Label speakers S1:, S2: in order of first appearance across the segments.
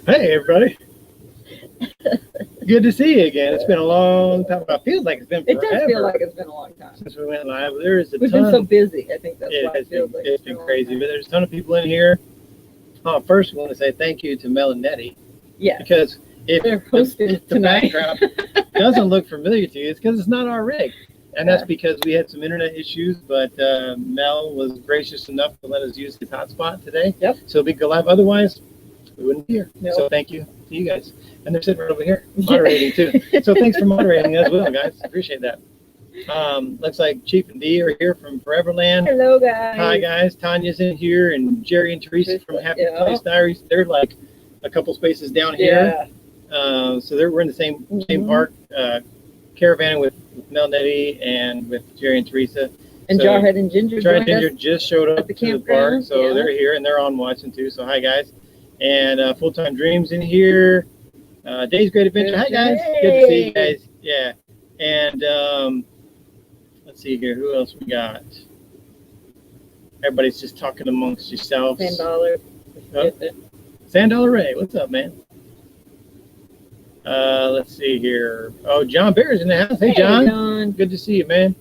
S1: Hey, everybody. Good to see you again. It's been a long time. It feels like it's been forever.
S2: It does feel like it's been a long time
S1: since we went live. There is
S2: We've been so busy. I think that's why it feels like
S1: it's been crazy. But there's a ton of people in here. First, we want to say thank you to Mel and Nettie.
S2: Yeah.
S1: Because if
S2: they're hosting
S1: the background doesn't look familiar to you, it's because it's not our rig. And that's because we had some internet issues, but Mel was gracious enough to let us use his hotspot today.
S2: Yep.
S1: So we could go live. Otherwise, we wouldn't be here.
S2: Nope.
S1: So thank you to you guys. And they're sitting right over here moderating too. So thanks for moderating as well, guys. Appreciate that. Looks like Chief and Dee are here from Foreverland.
S2: Hello, guys.
S1: Hi, guys. Tanya's in here, and Jerry and Teresa from Happy Place Diaries. They're like a couple spaces down here. So we're in the same park, caravanning with Mel, Nettie, and with Jerry and Teresa.
S2: And so, Jarhead and Ginger.
S1: Jarhead and Ginger just showed up
S2: to
S1: the park, so they're here and they're on watching too. So hi, guys. And Full Time Dreams in here. Days Great Adventure. Hi, guys. Good to see you guys. Yeah. And let's see here. Who else we got? Everybody's just talking amongst yourselves. $10 Ray. What's up, man? Let's see here. Oh, John Bear's in the house. Hey, John. Good to see you, man.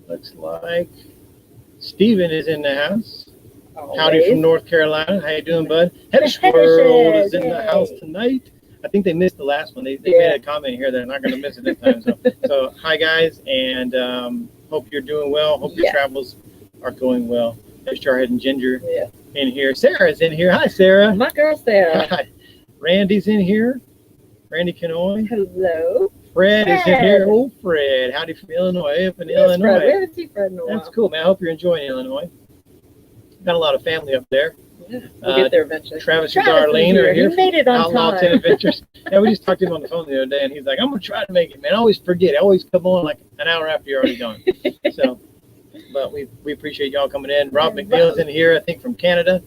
S1: Looks like Steven is in the house. Always. Howdy from North Carolina. How you doing, bud? Hedge World is in the house tonight. I think they missed the last one. They made a comment here. They're not going to miss it this time. So hi, guys, and hope you're doing well. Hope your travels are going well. There's Jarhead and Ginger in here. Sarah's in here. Hi, Sarah.
S2: My girl, Sarah.
S1: Hi. Randy's in here. Randy Canoy.
S2: Hello.
S1: Fred is in here. Oh, Fred. Howdy from Illinois. Up in Illinois.
S2: Fred. We haven't seen Fred in a while.
S1: That's cool, man. I hope you're enjoying Illinois. Got a lot of family up there.
S2: Yeah, we'll get there eventually.
S1: Travis and Darlene are here.
S2: He made it on
S1: Outlaw
S2: time.
S1: 10 Adventures. Yeah, we just talked to him on the phone the other day, and he's like, I'm going to try to make it, man. I always forget. I always come on like an hour after you're already gone. So, but we appreciate y'all coming in. Rob McNeil's in here, I think, from Canada.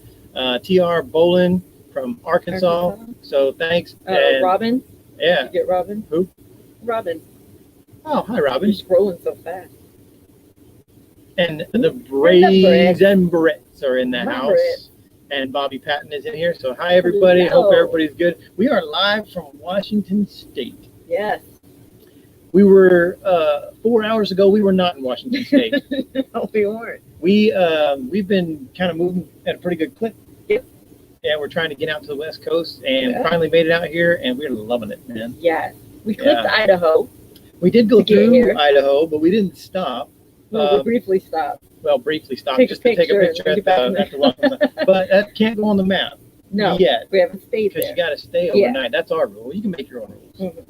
S1: T.R. Bolin from Arkansas. So thanks. And,
S2: Robin?
S1: Yeah.
S2: Did you get Robin?
S1: Who?
S2: Robin.
S1: Oh, hi, Robin.
S2: You're scrolling so fast.
S1: And the Braves and Bretts are in the house. And Bobby Patton is in here. So hi, everybody.
S2: Hello.
S1: Hope everybody's good. We are live from Washington State.
S2: Yes.
S1: We were 4 hours ago. We were not in Washington State.
S2: No, we weren't.
S1: We've been kind of moving at a pretty good clip.
S2: Yep.
S1: And we're trying to get out to the West Coast, and finally made it out here, and we're loving it, man.
S2: Yes. We clipped Idaho.
S1: We did go through Idaho, but we didn't stop.
S2: Well, we briefly stopped.
S1: Well, briefly stopped just to take a picture at the welcome sign. But that can't go on the map.
S2: No,
S1: yet.
S2: We haven't stayed there.
S1: Because you got to stay overnight. That's our rule. You can make your own rules. Mm-hmm.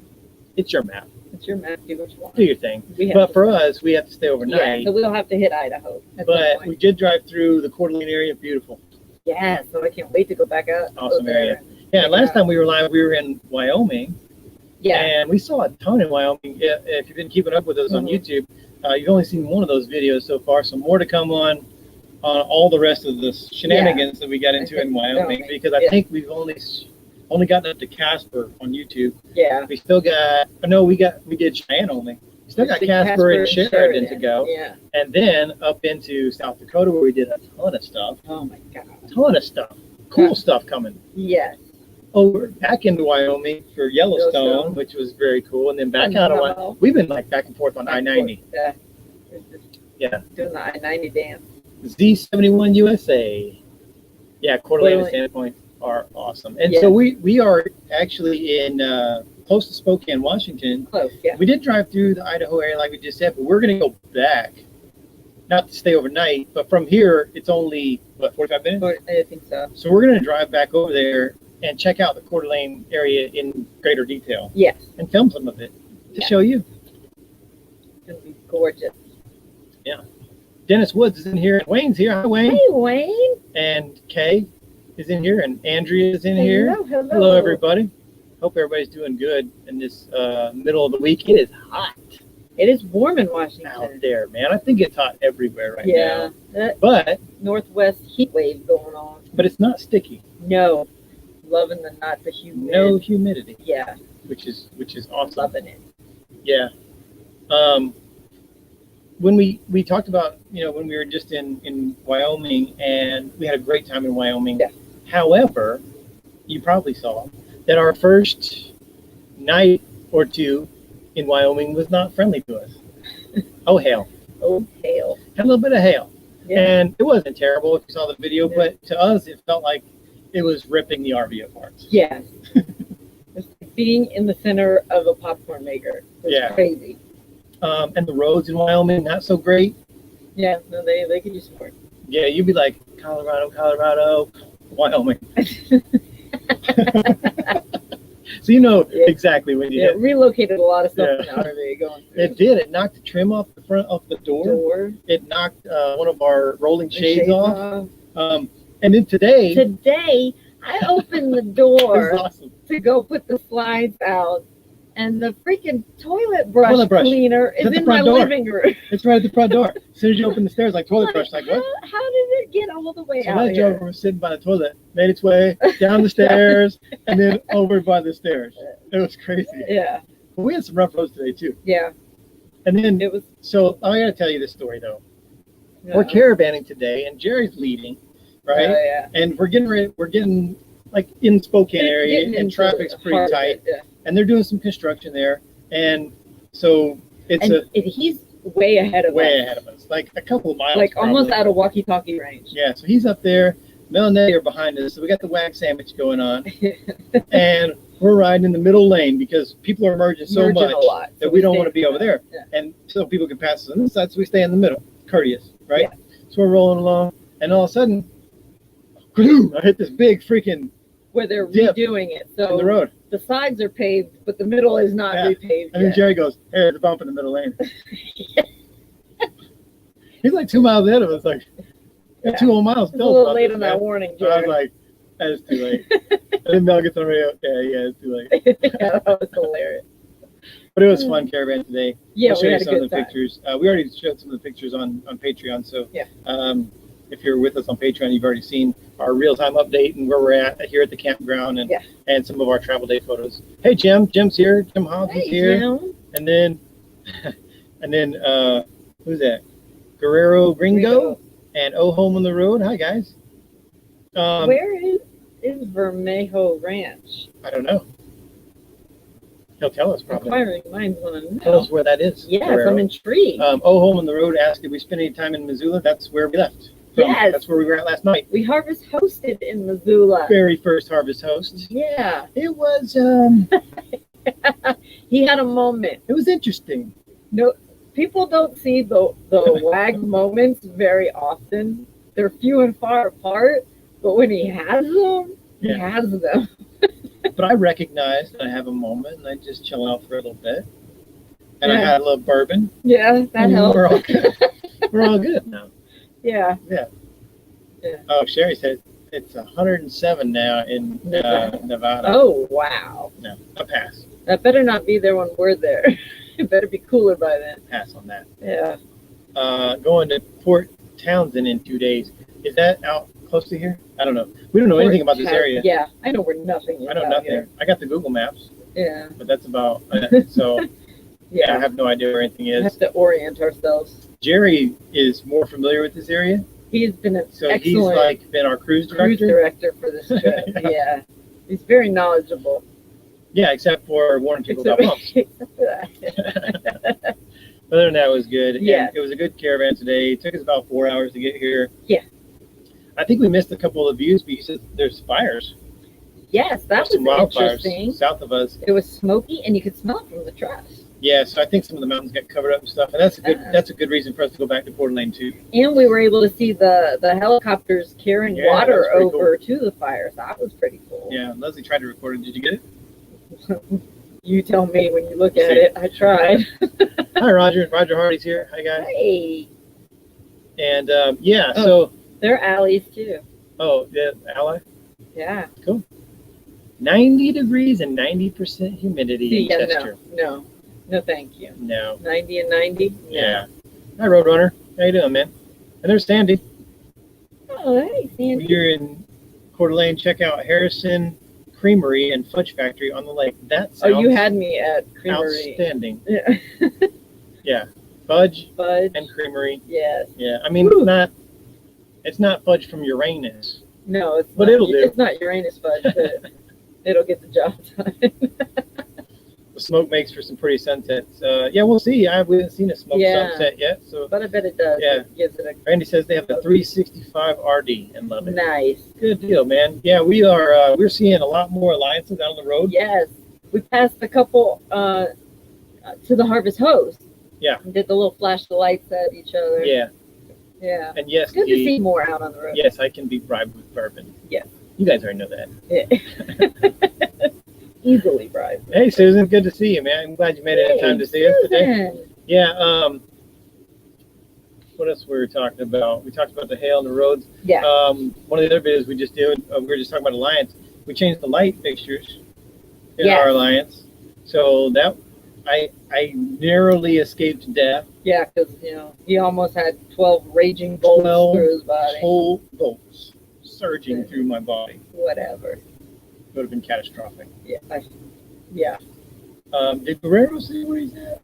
S1: It's your map.
S2: It's your map. Do what you want.
S1: Do your thing. But for us, we have to stay overnight.
S2: Yeah, so we'll have to hit Idaho.
S1: But we did drive through the Coeur d'Alene area. Beautiful.
S2: Yeah, so I can't wait to go back out.
S1: Awesome area. Yeah, last time we were live, we were in Wyoming. Yeah. And we saw a ton in Wyoming. If you've been keeping up with us on YouTube, you've only seen one of those videos so far. So more to come on all the rest of the shenanigans that we got into in Wyoming, because I think we've only gotten up to Casper on YouTube.
S2: Yeah.
S1: We still got, we did Cheyenne only. We still got Casper and Sheridan to go. Yeah. And then up into South Dakota, where we did a ton of stuff.
S2: Oh my God.
S1: A ton of stuff. Cool stuff coming.
S2: Yes.
S1: Over back into Wyoming for Yellowstone, which was very cool. And then back out of Wyoming. We've been like back and forth on I-90. Yeah.
S2: Doing the I-90 dance.
S1: Z71 USA. Yeah, Coeur d'Alene and Sandpoint are awesome. And so we are actually in close to Spokane, Washington.
S2: Close, yeah.
S1: We did drive through the Idaho area like we just said, but we're going to go back. Not to stay overnight, but from here, it's only, 45 minutes?
S2: I think so.
S1: So we're going to drive back over there and check out the Coeur d'Alene area in greater detail.
S2: Yes.
S1: And film some of it to show you.
S2: It's going to be gorgeous.
S1: Yeah. Dennis Woods is in here. Wayne's here. Hi, Wayne.
S2: Hey, Wayne.
S1: And Kay is in here. And Andrea is in here.
S2: Hello.
S1: Hello, everybody. Hope everybody's doing good in this middle of the week. It is hot.
S2: It is warm in Washington.
S1: Out there, man. I think it's hot everywhere right now.
S2: Yeah.
S1: But
S2: Northwest heat wave going on.
S1: But it's not sticky.
S2: No. Loving the humidity.
S1: No humidity.
S2: Yeah.
S1: Which is awesome.
S2: Loving it.
S1: Yeah. When we talked about, when we were just in Wyoming, and we had a great time in Wyoming.
S2: Yeah.
S1: However, you probably saw that our first night or two in Wyoming was not friendly to us. Oh, hail.
S2: Oh, hail.
S1: Had a little bit of hail.
S2: Yeah.
S1: And it wasn't terrible if you saw the video,
S2: Yeah.
S1: but to us, it felt like it was ripping the RV apart.
S2: Yes. It's like being in the center of a popcorn maker. It's
S1: Yeah.
S2: crazy.
S1: And the roads in Wyoming, not so great.
S2: Yeah, no, they could use more.
S1: Yeah, you'd be like, Colorado, Wyoming. So you know exactly when you
S2: Yeah,
S1: hit.
S2: relocated a lot of stuff
S1: Yeah.
S2: in the RV going through.
S1: It did. It knocked the trim off the front of the door. It knocked one of our rolling shades off. And then today,
S2: Today, I opened the
S1: it was
S2: door
S1: awesome.
S2: to go put the slides out, and the freaking toilet brush cleaner is
S1: at the
S2: in my
S1: front door.
S2: living room.
S1: It's right at the front door. As soon as you open the stairs, like toilet brush, like what?
S2: How did it get all the way
S1: So
S2: out
S1: that
S2: here?
S1: Joker was sitting by the toilet, made its way down the stairs, and then over by the stairs. It was crazy.
S2: Yeah,
S1: But we had some rough roads today too.
S2: yeah.
S1: And then,
S2: It was.
S1: so I gotta tell you this story though.
S2: Yeah.
S1: We're caravanning today, and Jerry's leading, right?
S2: Oh, yeah.
S1: And we're getting like in Spokane area,
S2: Getting
S1: and
S2: into
S1: traffic's
S2: the
S1: pretty
S2: heart of
S1: tight,
S2: it, yeah.
S1: and they're doing some construction there, and so it's
S2: And he's way ahead of
S1: way
S2: us.
S1: ahead of us, like a couple of miles,
S2: Like almost
S1: probably.
S2: out of walkie-talkie range.
S1: Yeah, so he's up there. Mel and Nettie are behind us, so we got the Waggs sandwich going on, and we're riding in the middle lane because people are merging so
S2: Merging
S1: much
S2: a lot,
S1: that
S2: so
S1: we don't
S2: stay
S1: want to be
S2: in the
S1: over there,
S2: middle.
S1: and so people can pass us on this side, so we stay in the middle, courteous, right?
S2: Yeah.
S1: So we're rolling along, and all of a sudden, I hit this big freaking
S2: Where they're
S1: dip
S2: redoing it.
S1: in the
S2: So
S1: road.
S2: the sides are paved, but the middle is not
S1: Yeah.
S2: repaved
S1: And then
S2: yet.
S1: Jerry goes, "Hey, there's a bump in the middle lane." He's like 2 miles ahead of us, like
S2: Yeah.
S1: 2 whole miles.
S2: It's a
S1: Still
S2: little
S1: about
S2: late
S1: this,
S2: on
S1: man.
S2: that warning,
S1: So I was
S2: Jerry.
S1: like, "That is too late." And then Mel gets on the radio. Yeah, it's too late.
S2: Yeah, that was hilarious.
S1: But it was fun caravan today.
S2: Yeah,
S1: I'll show
S2: we
S1: you
S2: had a
S1: some of
S2: good
S1: the
S2: time.
S1: pictures. We already showed some of the pictures on Patreon. So
S2: Yeah.
S1: If you're with us on Patreon, you've already seen our real-time update and where we're at here at the campground and some of our travel day photos. Hey, Jim. Jim's here. Jim Hobbs is here.
S2: Jim.
S1: And then who's that? Guerrero Gringo and Oh Home on the Road. Hi, guys.
S2: Where is Vermejo Ranch?
S1: I don't know. He'll tell us probably.
S2: Inquiring minds want to know.
S1: Tell us where that is.
S2: Yes,
S1: Guerrero.
S2: I'm intrigued.
S1: Oh Home on the Road asked, did we spend any time in Missoula? That's where we left.
S2: Yes.
S1: That's where we were at last night.
S2: We harvest hosted in Missoula.
S1: Very first Harvest Host.
S2: Yeah.
S1: It was
S2: He had a moment.
S1: it was interesting.
S2: No, people don't see the Wag moments very often. They're few and far apart, but when he has them, he
S1: Yeah.
S2: has them.
S1: But I recognized that I have a moment and I just chill out for a little bit. And I
S2: Yeah.
S1: had a little bourbon.
S2: Yeah, that
S1: and
S2: helps.
S1: We're all good. We're all good now.
S2: Yeah.
S1: Oh, Sherry said it's 107 now in Nevada.
S2: Oh, wow.
S1: No, a pass.
S2: That better not be there when we're there. It better be cooler by then.
S1: Pass on that.
S2: Yeah.
S1: Going to Port Townsend in 2 days. Is that out close to here? I don't know. We don't know anything about this area.
S2: Yeah, I know where nothing is.
S1: I know
S2: out
S1: nothing.
S2: here.
S1: I got the Google Maps,
S2: Yeah.
S1: but that's about it. So I
S2: Yeah.
S1: have no idea where anything
S2: We
S1: is.
S2: have to orient ourselves.
S1: Jerry is more familiar with this area,
S2: He has been an
S1: so he's
S2: excellent
S1: like been our cruise
S2: cruise
S1: director.
S2: director for this trip.
S1: Yeah.
S2: Yeah. He's very knowledgeable.
S1: Yeah, except for warning people
S2: Except,
S1: about bumps.
S2: except for that.
S1: Other than that, it was good.
S2: Yeah.
S1: And it was a good caravan today. It took us about 4 hours to get here.
S2: Yeah.
S1: I think we missed a couple of views because there's fires.
S2: Yes, that
S1: There's
S2: was
S1: some wildfires
S2: interesting.
S1: south of us.
S2: It was smoky, and you could smell it from the trucks.
S1: Yeah, so I think some of the mountains got covered up and stuff, and that's a good reason for us to go back to Coeur d'Alene too.
S2: And we were able to see the helicopters carrying
S1: Yeah, that was
S2: water
S1: pretty
S2: over to the fires. That was pretty cool.
S1: Yeah, Leslie tried to record it. Did you get it?
S2: You tell me when you look at it. I tried.
S1: Hi, Roger. Roger Hardy's here. Hi, guys.
S2: Hey,
S1: And
S2: Oh. they're alleys too.
S1: yeah, Ally.
S2: Yeah.
S1: 90 degrees and 90% humidity in
S2: Yeah,
S1: Chester.
S2: no, thank you.
S1: No.
S2: 90 and 90.
S1: Yeah. Hi, Roadrunner. How you doing, man? And there's Sandy.
S2: Oh, hey, Sandy.
S1: You're in Coeur d'Alene. Check out Harrison Creamery and Fudge Factory on the lake. That sounds
S2: Oh, you had me at Creamery.
S1: outstanding.
S2: Yeah.
S1: Yeah. Fudge
S2: Fudge.
S1: and Creamery.
S2: Yes.
S1: Yeah. I mean, it's not fudge from Uranus.
S2: No, it's
S1: But
S2: not,
S1: it'll do.
S2: It's not Uranus fudge, but it'll get the job done.
S1: The smoke makes for some pretty sunsets. Yeah, we'll see. We haven't seen a smoke sunset yet, so.
S2: But I bet it does.
S1: Yeah.
S2: It gives it a
S1: Randy says they have a 365 RD and love it.
S2: nice.
S1: Good deal, man. Yeah, we're seeing a lot more alliances out on the road.
S2: Yes, we passed a couple to the Harvest Hose.
S1: Yeah.
S2: And did the little flash the lights at each other.
S1: Yeah.
S2: Yeah.
S1: And yes,
S2: Good to see more out on the road.
S1: yes, I can be bribed with bourbon.
S2: Yeah.
S1: You guys already know that.
S2: Yeah. Easily bribed.
S1: Hey, Susan, good to see you, man. I'm glad you made it in time to see us today.
S2: Susan.
S1: Yeah. What else were we talking about? We talked about the hail on the roads.
S2: Yeah.
S1: One of the other videos we just did, we were just talking about Alliance. We changed the light fixtures in
S2: Yes.
S1: our Alliance, so that I narrowly escaped death.
S2: Yeah, because he almost had 12 raging bolts
S1: 12
S2: through his body.
S1: whole bolts surging through my body.
S2: Whatever.
S1: Would have been catastrophic.
S2: Yeah. Yeah.
S1: Did Guerrero say where he's at?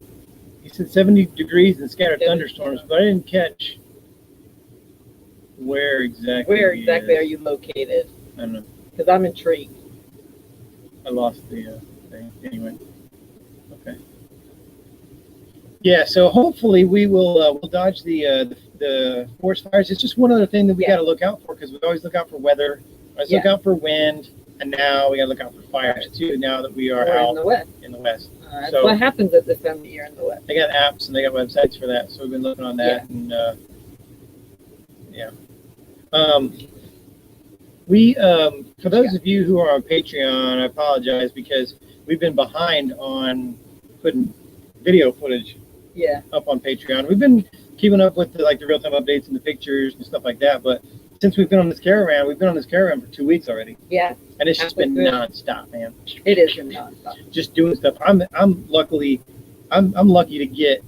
S1: He said 70 degrees and scattered thunderstorms, but I didn't catch where exactly.
S2: Where exactly are you located?
S1: I don't know.
S2: Because I'm intrigued.
S1: I lost the thing. Anyway. Okay. Yeah, so hopefully we'll dodge the forest fires. It's just one other thing that we got to look out for, because we always look out for weather. Always look out for wind, and now we got to look out for fires too. Now that we are out
S2: in the West.
S1: in the West.
S2: That's
S1: So-
S2: what happens at this time of year in the West.
S1: They got apps and they got websites for that, so we've been looking on that. And we for those of you who are on Patreon, I apologize because we've been behind on putting video footage
S2: Yeah.
S1: up on Patreon. We've been keeping up with the real-time updates and the pictures and stuff like that, but since we've been on this caravan for 2 weeks already,
S2: Yeah.
S1: and it's just been
S2: Halfway through.
S1: nonstop, man.
S2: It is nonstop.
S1: Just doing stuff. I'm lucky to get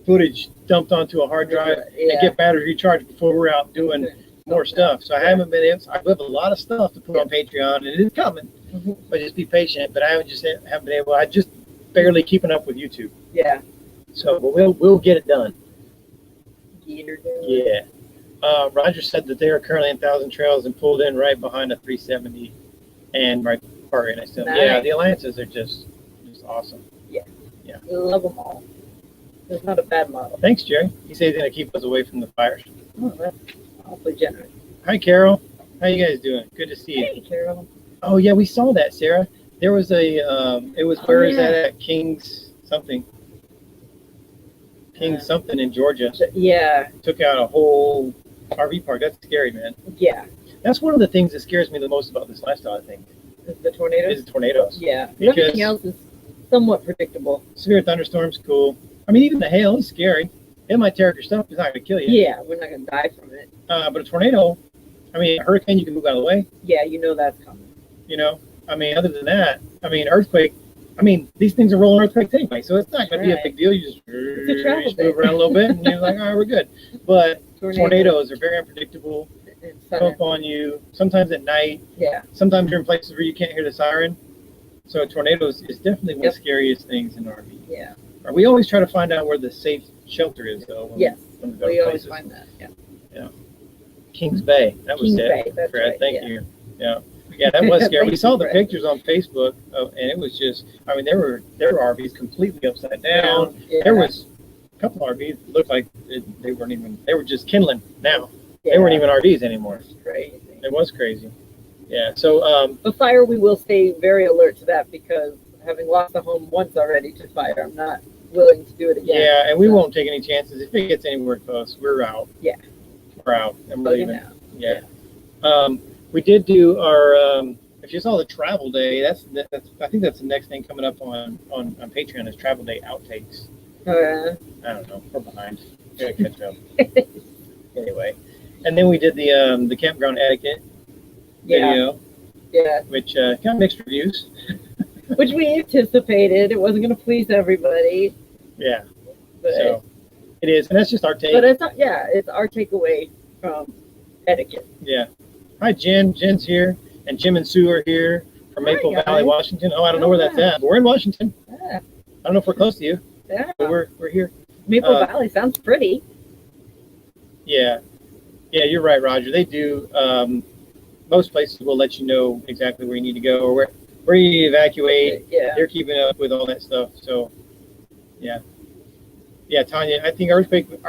S1: footage dumped onto a hard drive and get battery recharged before we're out doing more stuff. So I haven't been able. I have a lot of stuff to put on Patreon, and it is coming.
S2: Mhm.
S1: But just be patient. But I haven't been able. I just barely keeping up with YouTube.
S2: Yeah.
S1: So, but we'll get it done.
S2: Yeah.
S1: Yeah. Roger said that they are currently in Thousand Trails and pulled in right behind a 370 and right part. And I said, yeah,
S2: Nice.
S1: the alliances are just awesome.
S2: Love them all. There's not a bad model.
S1: Thanks, Jerry. He said he's going to keep us away from the fires.
S2: Oh, that's awfully generous.
S1: Hi, Carol. How you guys doing? Good to see you.
S2: Hey, Carol.
S1: Oh, yeah, we saw that, Sarah. There was where is that at? King's something in Georgia.
S2: Yeah.
S1: Took out a whole RV park. That's scary, man.
S2: Yeah.
S1: That's one of the things that scares me the most about this lifestyle, I think,
S2: Is the tornadoes?
S1: is the tornadoes.
S2: Yeah.
S1: Because-
S2: Everything else is somewhat predictable.
S1: Severe thunderstorms, cool. I mean, even the hail is scary. It might tear up your stuff. It's not going to kill you.
S2: Yeah, we're not going to die from it.
S1: But a tornado, I mean, a hurricane, you can move out of the way.
S2: Yeah, that's coming.
S1: I mean, other than that, I mean, earthquake, I mean, these things are rolling earthquakes anyway, so it's not going to be a big deal. You just,
S2: a travel
S1: move
S2: thing.
S1: around a little bit, and you're like, all right, we're good. But tornadoes are very unpredictable.
S2: It's
S1: Come
S2: sudden.
S1: up on you, sometimes at night.
S2: Yeah.
S1: Sometimes you're in places where you can't hear the siren. So tornadoes is definitely one of the scariest things in RV.
S2: Yeah.
S1: We always try to find out where the safe shelter is, though.
S2: Yes.
S1: when we go
S2: We
S1: to
S2: always
S1: places.
S2: find that. Yeah.
S1: Kings Bay. That was
S2: Kings
S1: it.
S2: Bay, that's
S1: Fred,
S2: right,
S1: thank
S2: yeah.
S1: you. Yeah. Yeah, that was scary. We
S2: Thank
S1: saw
S2: you,
S1: the
S2: Fred.
S1: pictures on Facebook, and it was just, I mean, there were RVs completely upside down.
S2: Yeah.
S1: There was a couple RVs that looked like they weren't even, they were just kindling now.
S2: Yeah.
S1: They weren't even RVs anymore.
S2: It's crazy.
S1: It was crazy. Yeah, so,
S2: The fire, we will stay very alert to that because having lost a home once already to fire, I'm not willing to do it again.
S1: yeah, and we
S2: So,
S1: won't take any chances. If it gets anywhere close, we're out.
S2: Yeah.
S1: We're out. And we're
S2: bugging
S1: leaving.
S2: out.
S1: Yeah. We did do our, if you saw the travel day, that's I think that's the next thing coming up on Patreon is travel day outtakes. I don't know. We're behind. Gotta catch up. Anyway, and then we did the campground etiquette
S2: Yeah.
S1: video,
S2: Yeah.
S1: which got mixed reviews.
S2: Which we anticipated. It wasn't going to please everybody.
S1: Yeah.
S2: But,
S1: So it is, and that's just our take.
S2: but it's not, it's our takeaway from etiquette.
S1: Yeah. Hi, Jen. Jen's here, and Jim and Sue are here from
S2: Hi,
S1: Maple
S2: guys.
S1: Valley, Washington. Oh, I don't know where that's
S2: Yeah.
S1: at, but we're in Washington.
S2: Yeah.
S1: I don't know if we're close to you,
S2: Yeah.
S1: but we're here.
S2: Maple Valley sounds pretty.
S1: Yeah. Yeah, you're right, Roger. They do. Most places will let you know exactly where you need to go, or evacuate.
S2: Yeah.
S1: They're keeping up with all that stuff. So, yeah. Yeah, Tanya, I think earthquake would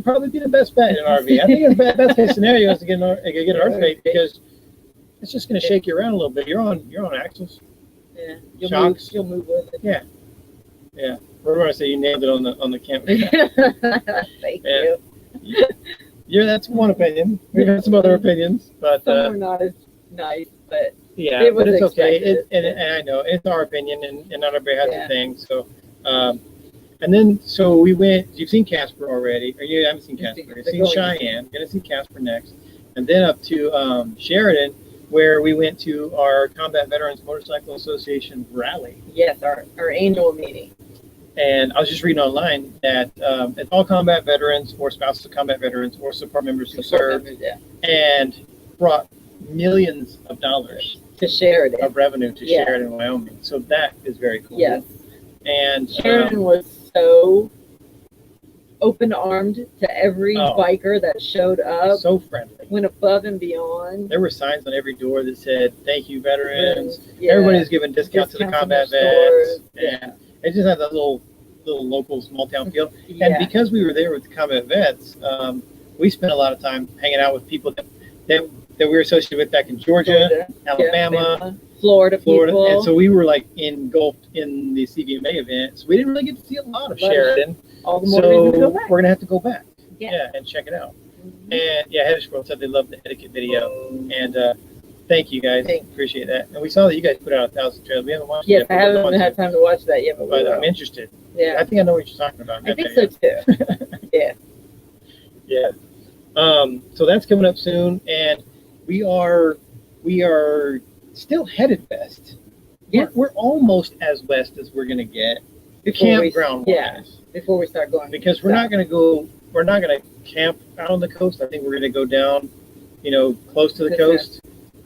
S1: probably be the best bet in an RV. I think the best case scenario is to get an earthquake because it's just going to shake you around a little bit. You're on axles.
S2: Yeah. You'll move with it.
S1: Yeah. Yeah. We're going to say you nailed it on the camera.
S2: Thank you.
S1: Yeah, that's one opinion. We've had some other opinions, but
S2: some were not as nice, but
S1: yeah,
S2: it was
S1: but it's
S2: expected.
S1: okay. And I know it's our opinion, and not everybody has the thing. So, and then so we went. You've seen Casper already, or you haven't seen Casper? You've seen Cheyenne. Going to see Casper next, and then up to Sheridan, where we went to our Combat Veterans Motorcycle Association rally.
S2: Yes, our annual meeting.
S1: And I was just reading online that it's all combat veterans or spouses of combat veterans or support members who served and brought millions of dollars
S2: to Sheridan
S1: of revenue to Sheridan, Wyoming. So that is very cool.
S2: Yes.
S1: And
S2: Sheridan was so open-armed to every biker that showed up.
S1: So friendly.
S2: Went above and beyond.
S1: There were signs on every door that said, "Thank you, veterans." Yeah. Everybody's giving discounts to the combat vets. And it just had that little local small town feel. Yeah. And because we were there with the combat vets, we spent a lot of time hanging out with people that we were associated with back in Georgia, Alabama, Florida.
S2: People.
S1: And so we were like engulfed in the CVMA event. So we didn't really get to see a lot of Sheridan.
S2: All the more reason to go back.
S1: We're going to have to go back. Yeah, and check it out. Mm-hmm. And Hedge World said they loved the etiquette video. And thank you guys. Appreciate that. And we saw that you guys put out 1,000 trails. We haven't watched it yet.
S2: Yes, I haven't had time to watch that yet, but
S1: I'm interested.
S2: Yeah.
S1: I think I know what you're talking about.
S2: I think so too. Yeah.
S1: Yeah. So that's coming up soon, and we are still headed west. Yeah. We're almost as west as we're gonna get. Campground wise.
S2: Before we start going.
S1: Because we're not gonna camp out on the coast. I think we're gonna go down, close to the coast.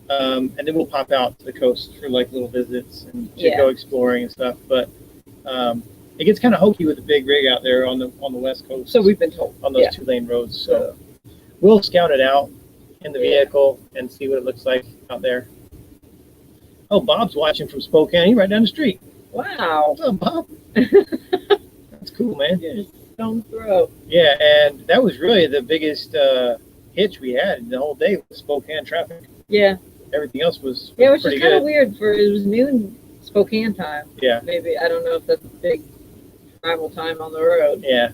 S1: And then we'll pop out to the coast for like little visits and go exploring and stuff. But it gets kind of hokey with the big rig out there on the west coast.
S2: So we've been told
S1: on those 2-lane roads. So we'll scout it out in the vehicle and see what it looks like out there. Oh, Bob's watching from Spokane. He's right down the street.
S2: Wow.
S1: What's up, Bob? That's cool, man.
S2: Stone's throw.
S1: Yeah, and that was really the biggest hitch we had the whole day was Spokane traffic.
S2: Yeah.
S1: Everything else was
S2: it was just kind of weird it was noon Spokane time.
S1: Yeah.
S2: Maybe, I don't know if that's a big travel time on the road.
S1: Yeah.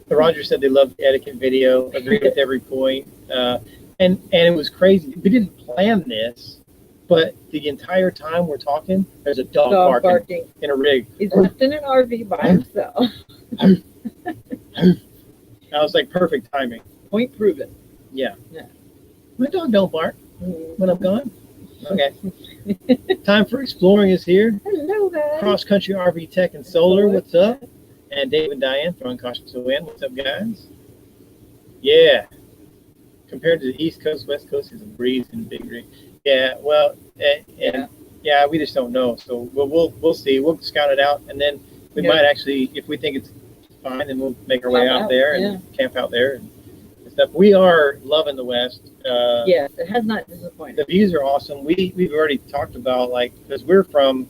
S1: But Roger said they loved the etiquette video, agreed with every point. And it was crazy. We didn't plan this, but the entire time we're talking, there's a dog barking in a rig.
S2: He's left in an RV by himself.
S1: I was like, perfect timing.
S2: Point proven.
S1: Yeah. My dog don't bark when I'm gone. Okay. Time for exploring is here.
S2: Hello, guys.
S1: Cross Country RV Tech and Solar, what's up? And Dave and Diane throwing caution to the wind. What's up, guys? Yeah. Compared to the East Coast, West Coast is a breeze and big rig. Yeah, well, we just don't know. So we'll see. We'll scout it out, and then we might actually, if we think it's fine, then we'll make our way out there and camp out there and stuff. We are loving the West.
S2: Yes, it has not disappointed.
S1: The views are awesome. We've already talked about because we're from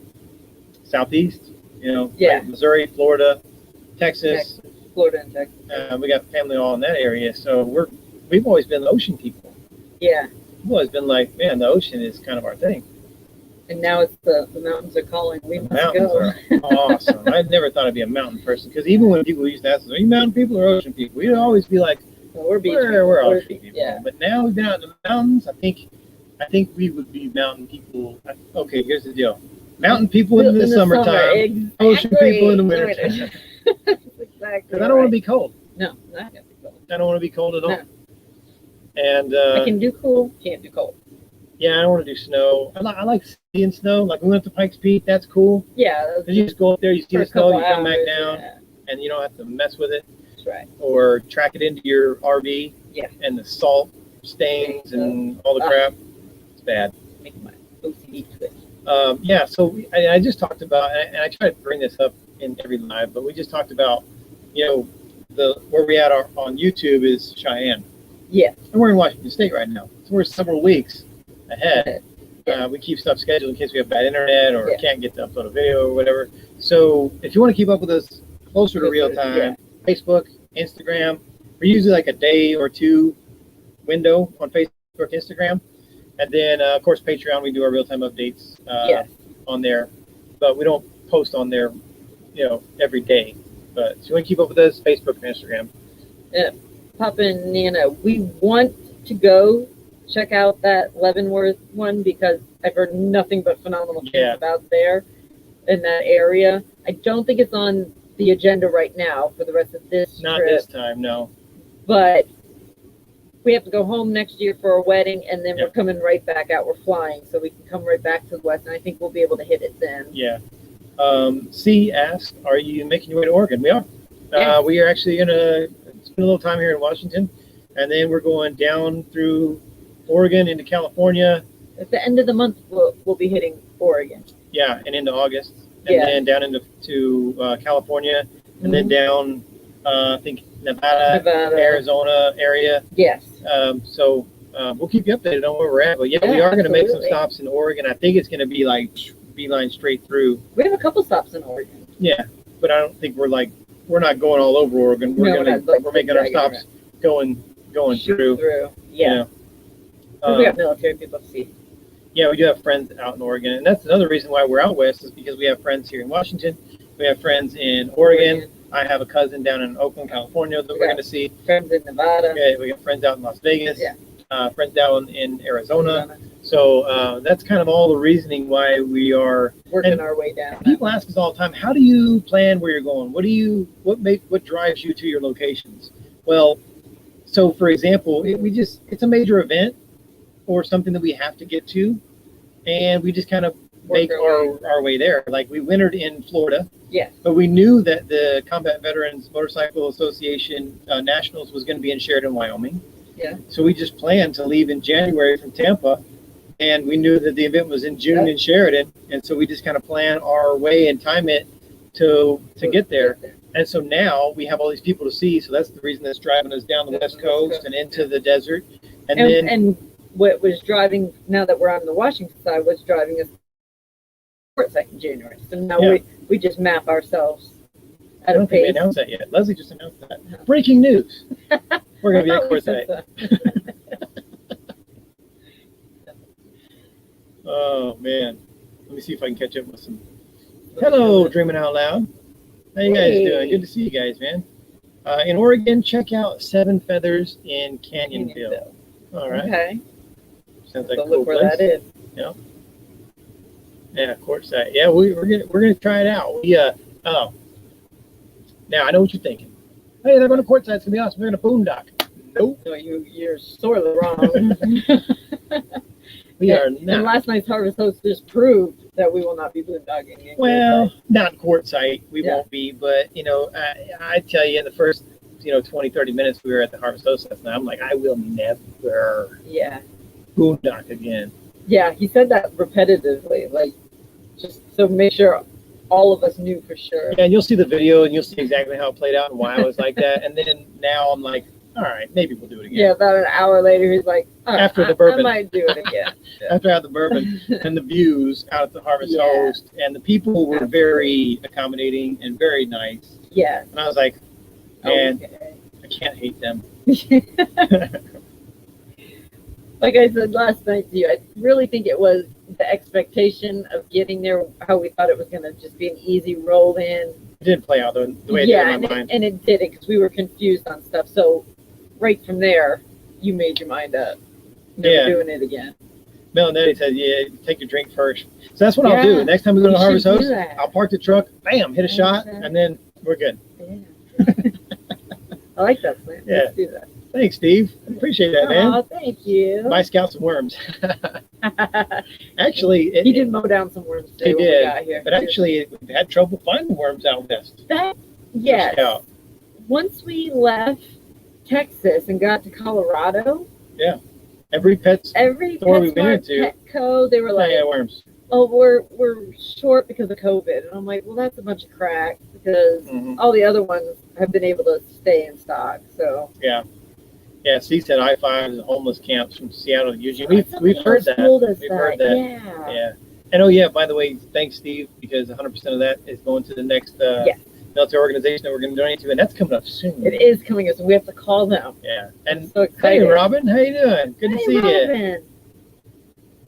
S1: Southeast, like Missouri, Florida, Texas.
S2: Florida and Texas.
S1: We got family all in that area, so we've always been ocean people.
S2: Yeah.
S1: We've always been like, man, the ocean is kind of our thing.
S2: And now it's the mountains are calling. We must
S1: mountains
S2: go.
S1: Are awesome. I never thought I'd be a mountain person because even when people used to ask us, are you mountain people or ocean people? We'd always be like,
S2: we're
S1: ocean people.
S2: Yeah.
S1: But now we've been out in the mountains. I think we would be mountain people. Okay, here's the deal. Mountain people in the summertime. Exactly. Ocean people in the winter.
S2: Exactly.
S1: Because I don't want to be cold.
S2: No, not gonna be cold.
S1: I don't want to be cold at all.
S2: No.
S1: And
S2: I can do cool, can't do cold.
S1: Yeah, I don't want to do snow. I like seeing snow. Like we went to Pikes Peak, that's cool.
S2: Yeah.
S1: Because you just go up there, you see the snow, you come back down, and you don't have to mess with it.
S2: That's right.
S1: Or track it into your RV.
S2: Yeah.
S1: And the salt stains and all the crap. It's bad.
S2: Make my OCD twitch.
S1: Yeah, so I just talked about, and I try to bring this up in every live, but we just talked about, where we at on YouTube is Cheyenne.
S2: Yeah.
S1: And we're in Washington State right now. So we're several weeks ahead. We keep stuff scheduled in case we have bad internet or
S2: Yeah.
S1: can't get to upload a video or whatever. So if you want to keep up with us closer to real time, Facebook, Instagram, we're usually like a day or two window on Facebook, Instagram. And then, of course, Patreon, we do our real-time updates on there. But we don't post on there, every day. But if you want to keep up with us, Facebook and Instagram.
S2: Papa and Nana, we want to go check out that Leavenworth one because I've heard nothing but phenomenal things about there in that area. I don't think it's on the agenda right now for the rest of this
S1: Not
S2: trip.
S1: this time, no.
S2: But we have to go home next year for a wedding, and then we're coming right back out. We're flying, so we can come right back to the west, and I think we'll be able to hit it then.
S1: Yeah. C asked, are you making your way to Oregon? We are.
S2: Yes.
S1: We are actually going to spend a little time here in Washington, and then we're going down through Oregon into California.
S2: At the end of the month, we'll be hitting Oregon.
S1: Yeah, and into August. And then down into California, and then down, I think, Nevada, Arizona area.
S2: Yes.
S1: So we'll keep you updated on where we're at. But we are going to make some stops in Oregon. I think it's going to be like beeline straight through.
S2: We have a couple stops in Oregon.
S1: Yeah, but I don't think we're not going all over Oregon. We're making our stops going through.
S2: Yeah. We got military people to see.
S1: Yeah, we do have friends out in Oregon, and that's another reason why we're out west is because we have friends here in Washington. We have friends in Oregon. I have a cousin down in Oakland, California that we're going to see.
S2: Friends in Nevada.
S1: Yeah, we got friends out in Las Vegas. Yeah. Friends down in Arizona. So that's kind of all the reasoning why we are
S2: working our way down.
S1: People ask us all the time, how do you plan where you're going? What drives you to your locations? Well, so for example, it's a major event or something that we have to get to, and we just kind of make our way there. Like we wintered in Florida.
S2: Yes.
S1: But we knew that the Combat Veterans Motorcycle Association Nationals was going to be in Sheridan, Wyoming.
S2: Yeah.
S1: So we just planned to leave in January from Tampa, and we knew that the event was in June in Sheridan, and so we just kind of plan our way and time it to get there. And so now we have all these people to see, so that's the reason that's driving us down the West Coast and into the desert. And
S2: what was driving, now that we're on the Washington side, was driving us in January. So now we just map ourselves at a pace. I don't think we announced
S1: that yet. Leslie just announced that. Breaking news. We're going to be at courtside. Oh, man. Let me see if I can catch up with some. Hello, Dreaming Out Loud. How you guys doing? Good to see you guys, man. In Oregon, check out Seven Feathers in Canyonville. All right.
S2: Okay.
S1: Sounds like
S2: a
S1: cool
S2: look where
S1: place.
S2: that is.
S1: Yeah. Yeah, courtside. Yeah, we're gonna try it out. Now I know what you're thinking. Hey, they're going to courtside. It's gonna be awesome. We're gonna boondock. Nope.
S2: No, you're sorely wrong.
S1: We are not.
S2: And last night's Harvest Hostess proved that we will not be boondocking.
S1: Well, not courtside. We won't be, but I tell you, in the first 20, 30 minutes we were at the Harvest Hostess, and I'm like, I will never boondock again.
S2: Yeah, he said that repetitively, like just so make sure all of us knew for sure.
S1: Yeah, and you'll see the video and you'll see exactly how it played out and why I was like that. And then now I'm like, all right, maybe we'll do it again.
S2: Yeah, about an hour later, he's like,
S1: after the bourbon,
S2: I might do it again.
S1: After I had the bourbon and the views out at the Harvest Host, and the people were very accommodating and very nice.
S2: Yeah.
S1: And I was like, man, I can't hate them.
S2: Like I said last night to you, I really think it was the expectation of getting there, how we thought it was going to just be an easy roll in.
S1: It didn't play out the way it did in my mind.
S2: And it didn't, because we were confused on stuff. So right from there, you made your mind up. Never doing it again.
S1: Melanetti said, take your drink first. So that's what I'll do. Next time we go to the Harvest Host, I'll park the truck, bam, hit a shot, and then we're good.
S2: Yeah. I like that plan.
S1: Yeah.
S2: Let's do that.
S1: Thanks, Steve. Appreciate that, man.
S2: Oh, thank you.
S1: Buy Scouts some worms. Actually,
S2: he did mow down some worms today when we got here.
S1: But actually, we had trouble finding worms out west.
S2: Yes. Once we left Texas and got to Colorado.
S1: Yeah. Every pet store we went into,
S2: Petco, they were like,
S1: worms.
S2: Oh, we're short because of COVID. And I'm like, well, that's a bunch of crack because all the other ones have been able to stay in stock. So
S1: yeah. Yeah, Steve said I-5 is homeless camps from Seattle to Eugene. We've
S2: Somebody
S1: heard
S2: else
S1: that.
S2: told us
S1: We've heard that.
S2: Yeah.
S1: Yeah. And oh yeah, by the way, thanks Steve, because 100% of that is going to the next military organization that we're going to donate to, and that's coming up soon.
S2: It is coming up, so we have to call them.
S1: Yeah.
S2: I'm
S1: And
S2: so excited.
S1: hey, Robin, how you doing? Good to see you.
S2: Robin.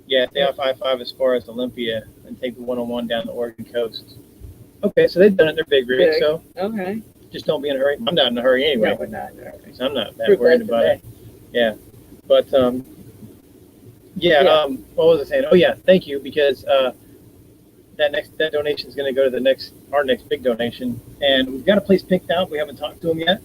S1: Yeah, stay off I-5 as far as Olympia and take the 101 down the Oregon coast. Okay, so they've done it. They're big rigs, so
S2: Okay.
S1: just don't be in a hurry. I'm not in a hurry anyway.
S2: No, we're not in a hurry.
S1: So I'm not that
S2: Prove
S1: worried
S2: that
S1: about
S2: today.
S1: it. Yeah. But what was I saying? Oh yeah, thank you, because that donation is going to go to our next big donation, and we've got a place picked out. We haven't talked to them yet,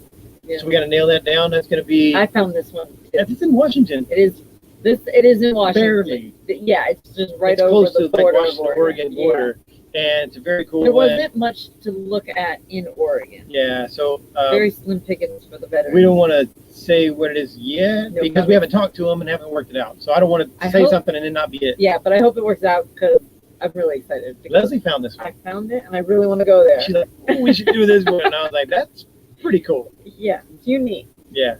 S1: so we got to nail that down. That's going to be.
S2: I found this one.
S1: It's in Washington.
S2: It is in Washington.
S1: Barely.
S2: Yeah, it's just right
S1: it's
S2: over
S1: close
S2: the
S1: to
S2: border
S1: like Washington, Oregon border, and it's a very cool
S2: There
S1: one.
S2: wasn't much to look at in Oregon.
S1: Yeah, so
S2: Very slim pickings for the veterans.
S1: we don't want to say what it is yet because we haven't talked to them and haven't worked it out. So I don't want to say something and then not be it.
S2: Yeah, but I hope it works out because I'm really excited.
S1: Leslie found this one.
S2: I found it and I really want to go there.
S1: She's like, oh, we should do this one. And I was like, that's pretty cool.
S2: Yeah, it's unique.
S1: Yeah.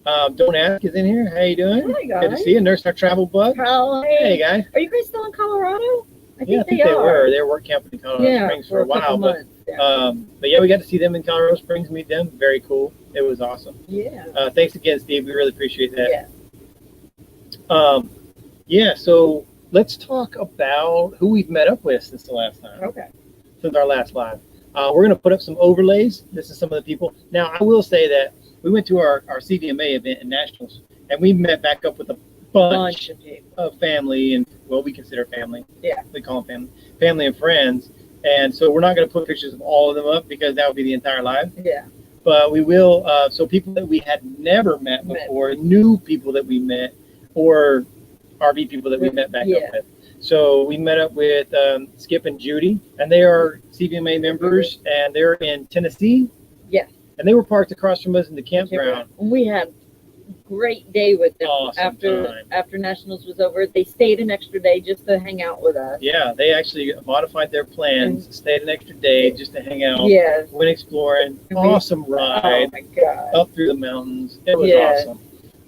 S1: Don't Ask is in here. How you doing?
S2: Hi, guys.
S1: Good to see you. Nurse Our Travel Bug. Hey, guys.
S2: Are you guys still in Colorado?
S1: I think they were. They were work camping in Colorado Springs for a while. But yeah, we got to see them in Colorado Springs, meet them. Very cool. It was awesome.
S2: Yeah.
S1: Thanks again, Steve. We really appreciate that.
S2: Yeah.
S1: So let's talk about who we've met up with since the last time.
S2: Okay.
S1: Since our last live. We're going to put up some overlays. This is some of the people. Now, I will say that we went to our CDMA event in Nationals, and we met back up with a bunch of family, and well, we consider family.
S2: Yeah.
S1: We call them family and friends. And so we're not going to put pictures of all of them up because that would be the entire live.
S2: Yeah.
S1: But we will, so people that we had never met before, new people that we met, or RV people that we met back up with. So we met up with Skip and Judy, and they are CVMA members, and they're in Tennessee.
S2: Yes.
S1: And they were parked across from us in the campground.
S2: We had a great day with them.
S1: Awesome
S2: after Nationals was over. They stayed an extra day just to hang out with us.
S1: Yeah, they actually modified their plans, stayed an extra day just to hang out.
S2: Yes.
S1: Went exploring. Awesome ride.
S2: Oh my God.
S1: Up through the mountains. It was awesome.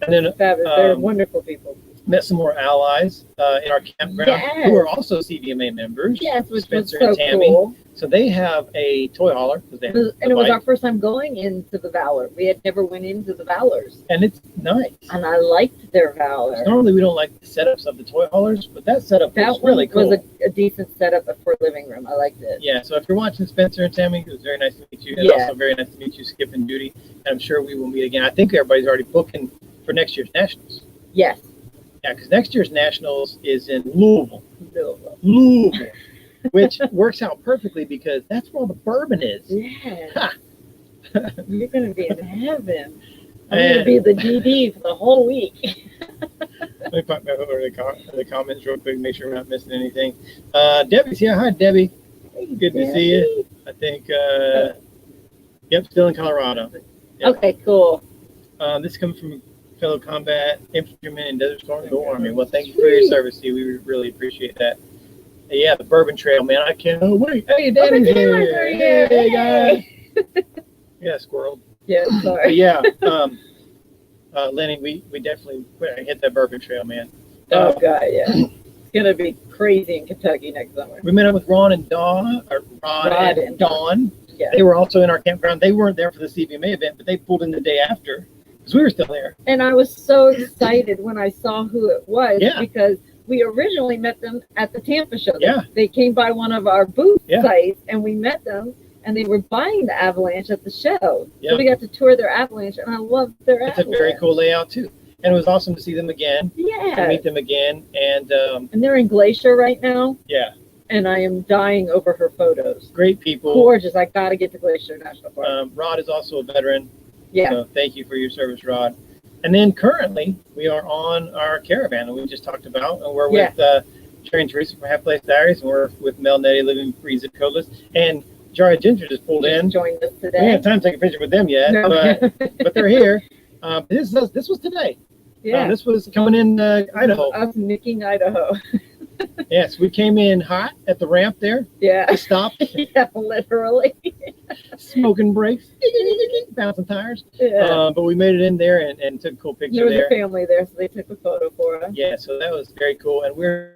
S1: And then
S2: they're wonderful people.
S1: Met some more allies in our campground who are also CVMA members.
S2: Yes, which
S1: Spencer
S2: was so
S1: and Tammy.
S2: cool.
S1: So they have a toy hauler.
S2: And it was our first time going into the Valor. We had never went into the Valors.
S1: And it's nice.
S2: And I liked their Valor.
S1: Normally we don't like the setups of the toy haulers, but that setup was really cool.
S2: That was a decent setup for a living room. I liked it.
S1: Yeah, so if you're watching Spencer and Tammy, it was very nice to meet you. And also very nice to meet you, Skip and Judy. And I'm sure we will meet again. I think everybody's already booking for next year's Nationals.
S2: Yes.
S1: Yeah, because next year's Nationals is in Louisville. Louisville. Which works out perfectly because that's where all the bourbon is.
S2: Yeah. You're going to be in heaven. I'm going to be the DD for the whole week.
S1: Let me pop back over to the comments real quick, make sure we're not missing anything. Debbie's here. Hi, Debbie.
S2: Hey,
S1: good to see you. I think, yep, still in Colorado. Yep.
S2: Okay, cool.
S1: This comes from fellow combat infantryman in Desert Storm Go Army. Well, thank you for your service, Steve. We really appreciate that. Yeah, the Bourbon Trail, man. I can't wait. Hey, Danny's here. Hey, guys. Yeah, squirrel.
S2: Yeah, sorry.
S1: But yeah, Lenny, we definitely hit that Bourbon Trail, man.
S2: Oh, God, yeah. It's going to be crazy in Kentucky next summer.
S1: We met up with Ron and Dawn. Rod and Dawn.
S2: Yeah.
S1: They were also in our campground. They weren't there for the CVMA event, but they pulled in the day after because we were still there.
S2: And I was so excited when I saw who it was because we originally met them at the Tampa show.
S1: Yeah.
S2: They came by one of our booth sites and we met them and they were buying the Avalanche at the show.
S1: Yeah.
S2: So we got to tour their Avalanche and I loved their Avalanche.
S1: It's a very cool layout too. And it was awesome to see them again.
S2: Yeah.
S1: To meet them again. And
S2: they're in Glacier right now.
S1: Yeah.
S2: And I am dying over her photos.
S1: Great people.
S2: Gorgeous. I got to get to Glacier National Park.
S1: Rod is also a veteran.
S2: Yeah.
S1: So thank you for your service, Rod. And then currently we are on our caravan that we just talked about. And we're with Trey and Teresa from Half Place Diaries. And we're with Mel Nettie living free zip codeless. And Jara Ginger just pulled in.
S2: Joined us today.
S1: We didn't have time to take a picture with them yet, but they're here. This was today.
S2: Yeah.
S1: This was coming in Idaho.
S2: Us nicking Idaho.
S1: Yes, we came in hot at the ramp there.
S2: Yeah.
S1: We stopped,
S2: Yeah, literally.
S1: smoking brakes, bouncing tires.
S2: Yeah.
S1: But we made it in there and took a cool
S2: There
S1: picture
S2: was
S1: there.
S2: a family there, so they took a photo for us.
S1: Yeah, so that was very cool. And we're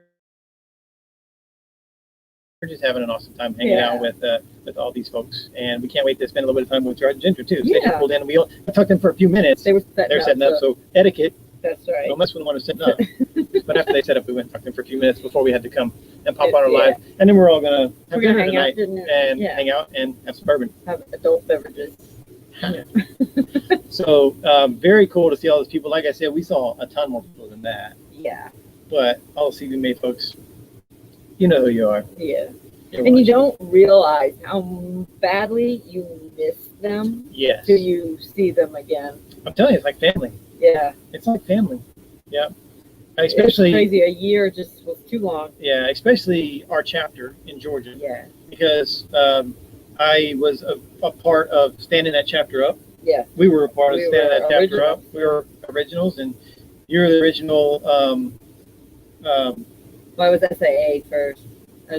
S1: just having an awesome time hanging out with all these folks. And we can't wait to spend a little bit of time with George and Ginger, too. So they pulled in and we talked to them for a few minutes.
S2: They were
S1: setting up. So etiquette.
S2: That's right.
S1: Don't mess with the one who's setting up. But after they set up, we went and talked to them for a few minutes before we had to come and pop on our live. And then we're all going to have dinner tonight and hang out and have some bourbon.
S2: Have adult beverages.
S1: So very cool to see all those people. Like I said, we saw a ton more people than that.
S2: Yeah.
S1: But all the CV May folks, you know who you are.
S2: Yeah.
S1: You're
S2: And you
S1: watching.
S2: don't realize how badly you miss them
S1: Yes.
S2: till you see them again.
S1: I'm telling you, it's like family.
S2: Yeah.
S1: It's like family. Yeah.
S2: It's
S1: Especially,
S2: crazy. A year just was too long.
S1: yeah, especially our chapter in Georgia.
S2: Yeah.
S1: Because I was a part of standing that chapter up.
S2: Yeah.
S1: We were a part of
S2: We
S1: standing
S2: were
S1: that chapter up.
S2: originals.
S1: We were originals, and you're the original.
S2: Well, I was SAA first.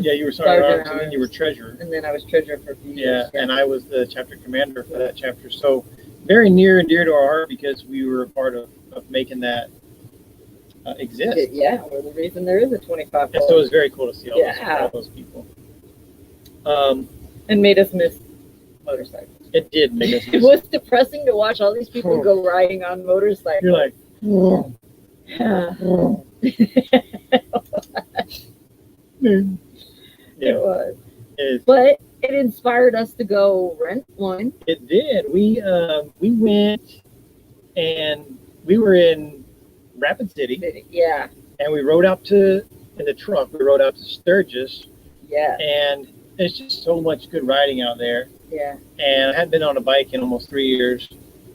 S1: Yeah, you were sergeant
S2: Sergeant
S1: arms, and then you were treasurer.
S2: And then I was treasurer for a few years.
S1: Yeah, and I was the chapter commander for that chapter. So very near and dear to our heart because we were a part of making that exist.
S2: Yeah, we're the reason there is a 25.
S1: And so it was very cool to see all
S2: Yeah.
S1: those people.
S2: And made us miss motorcycles.
S1: It did make us.
S2: It was depressing to watch all these people go riding on motorcycles.
S1: You're like,
S2: Yeah. It was. But it inspired us to go rent one.
S1: It did. We went and we were in Rapid City.
S2: Yeah.
S1: And we rode out in the truck. We rode out to Sturgis.
S2: Yeah.
S1: And there's just so much good riding out there.
S2: Yeah.
S1: And I hadn't been on a bike in almost 3 years.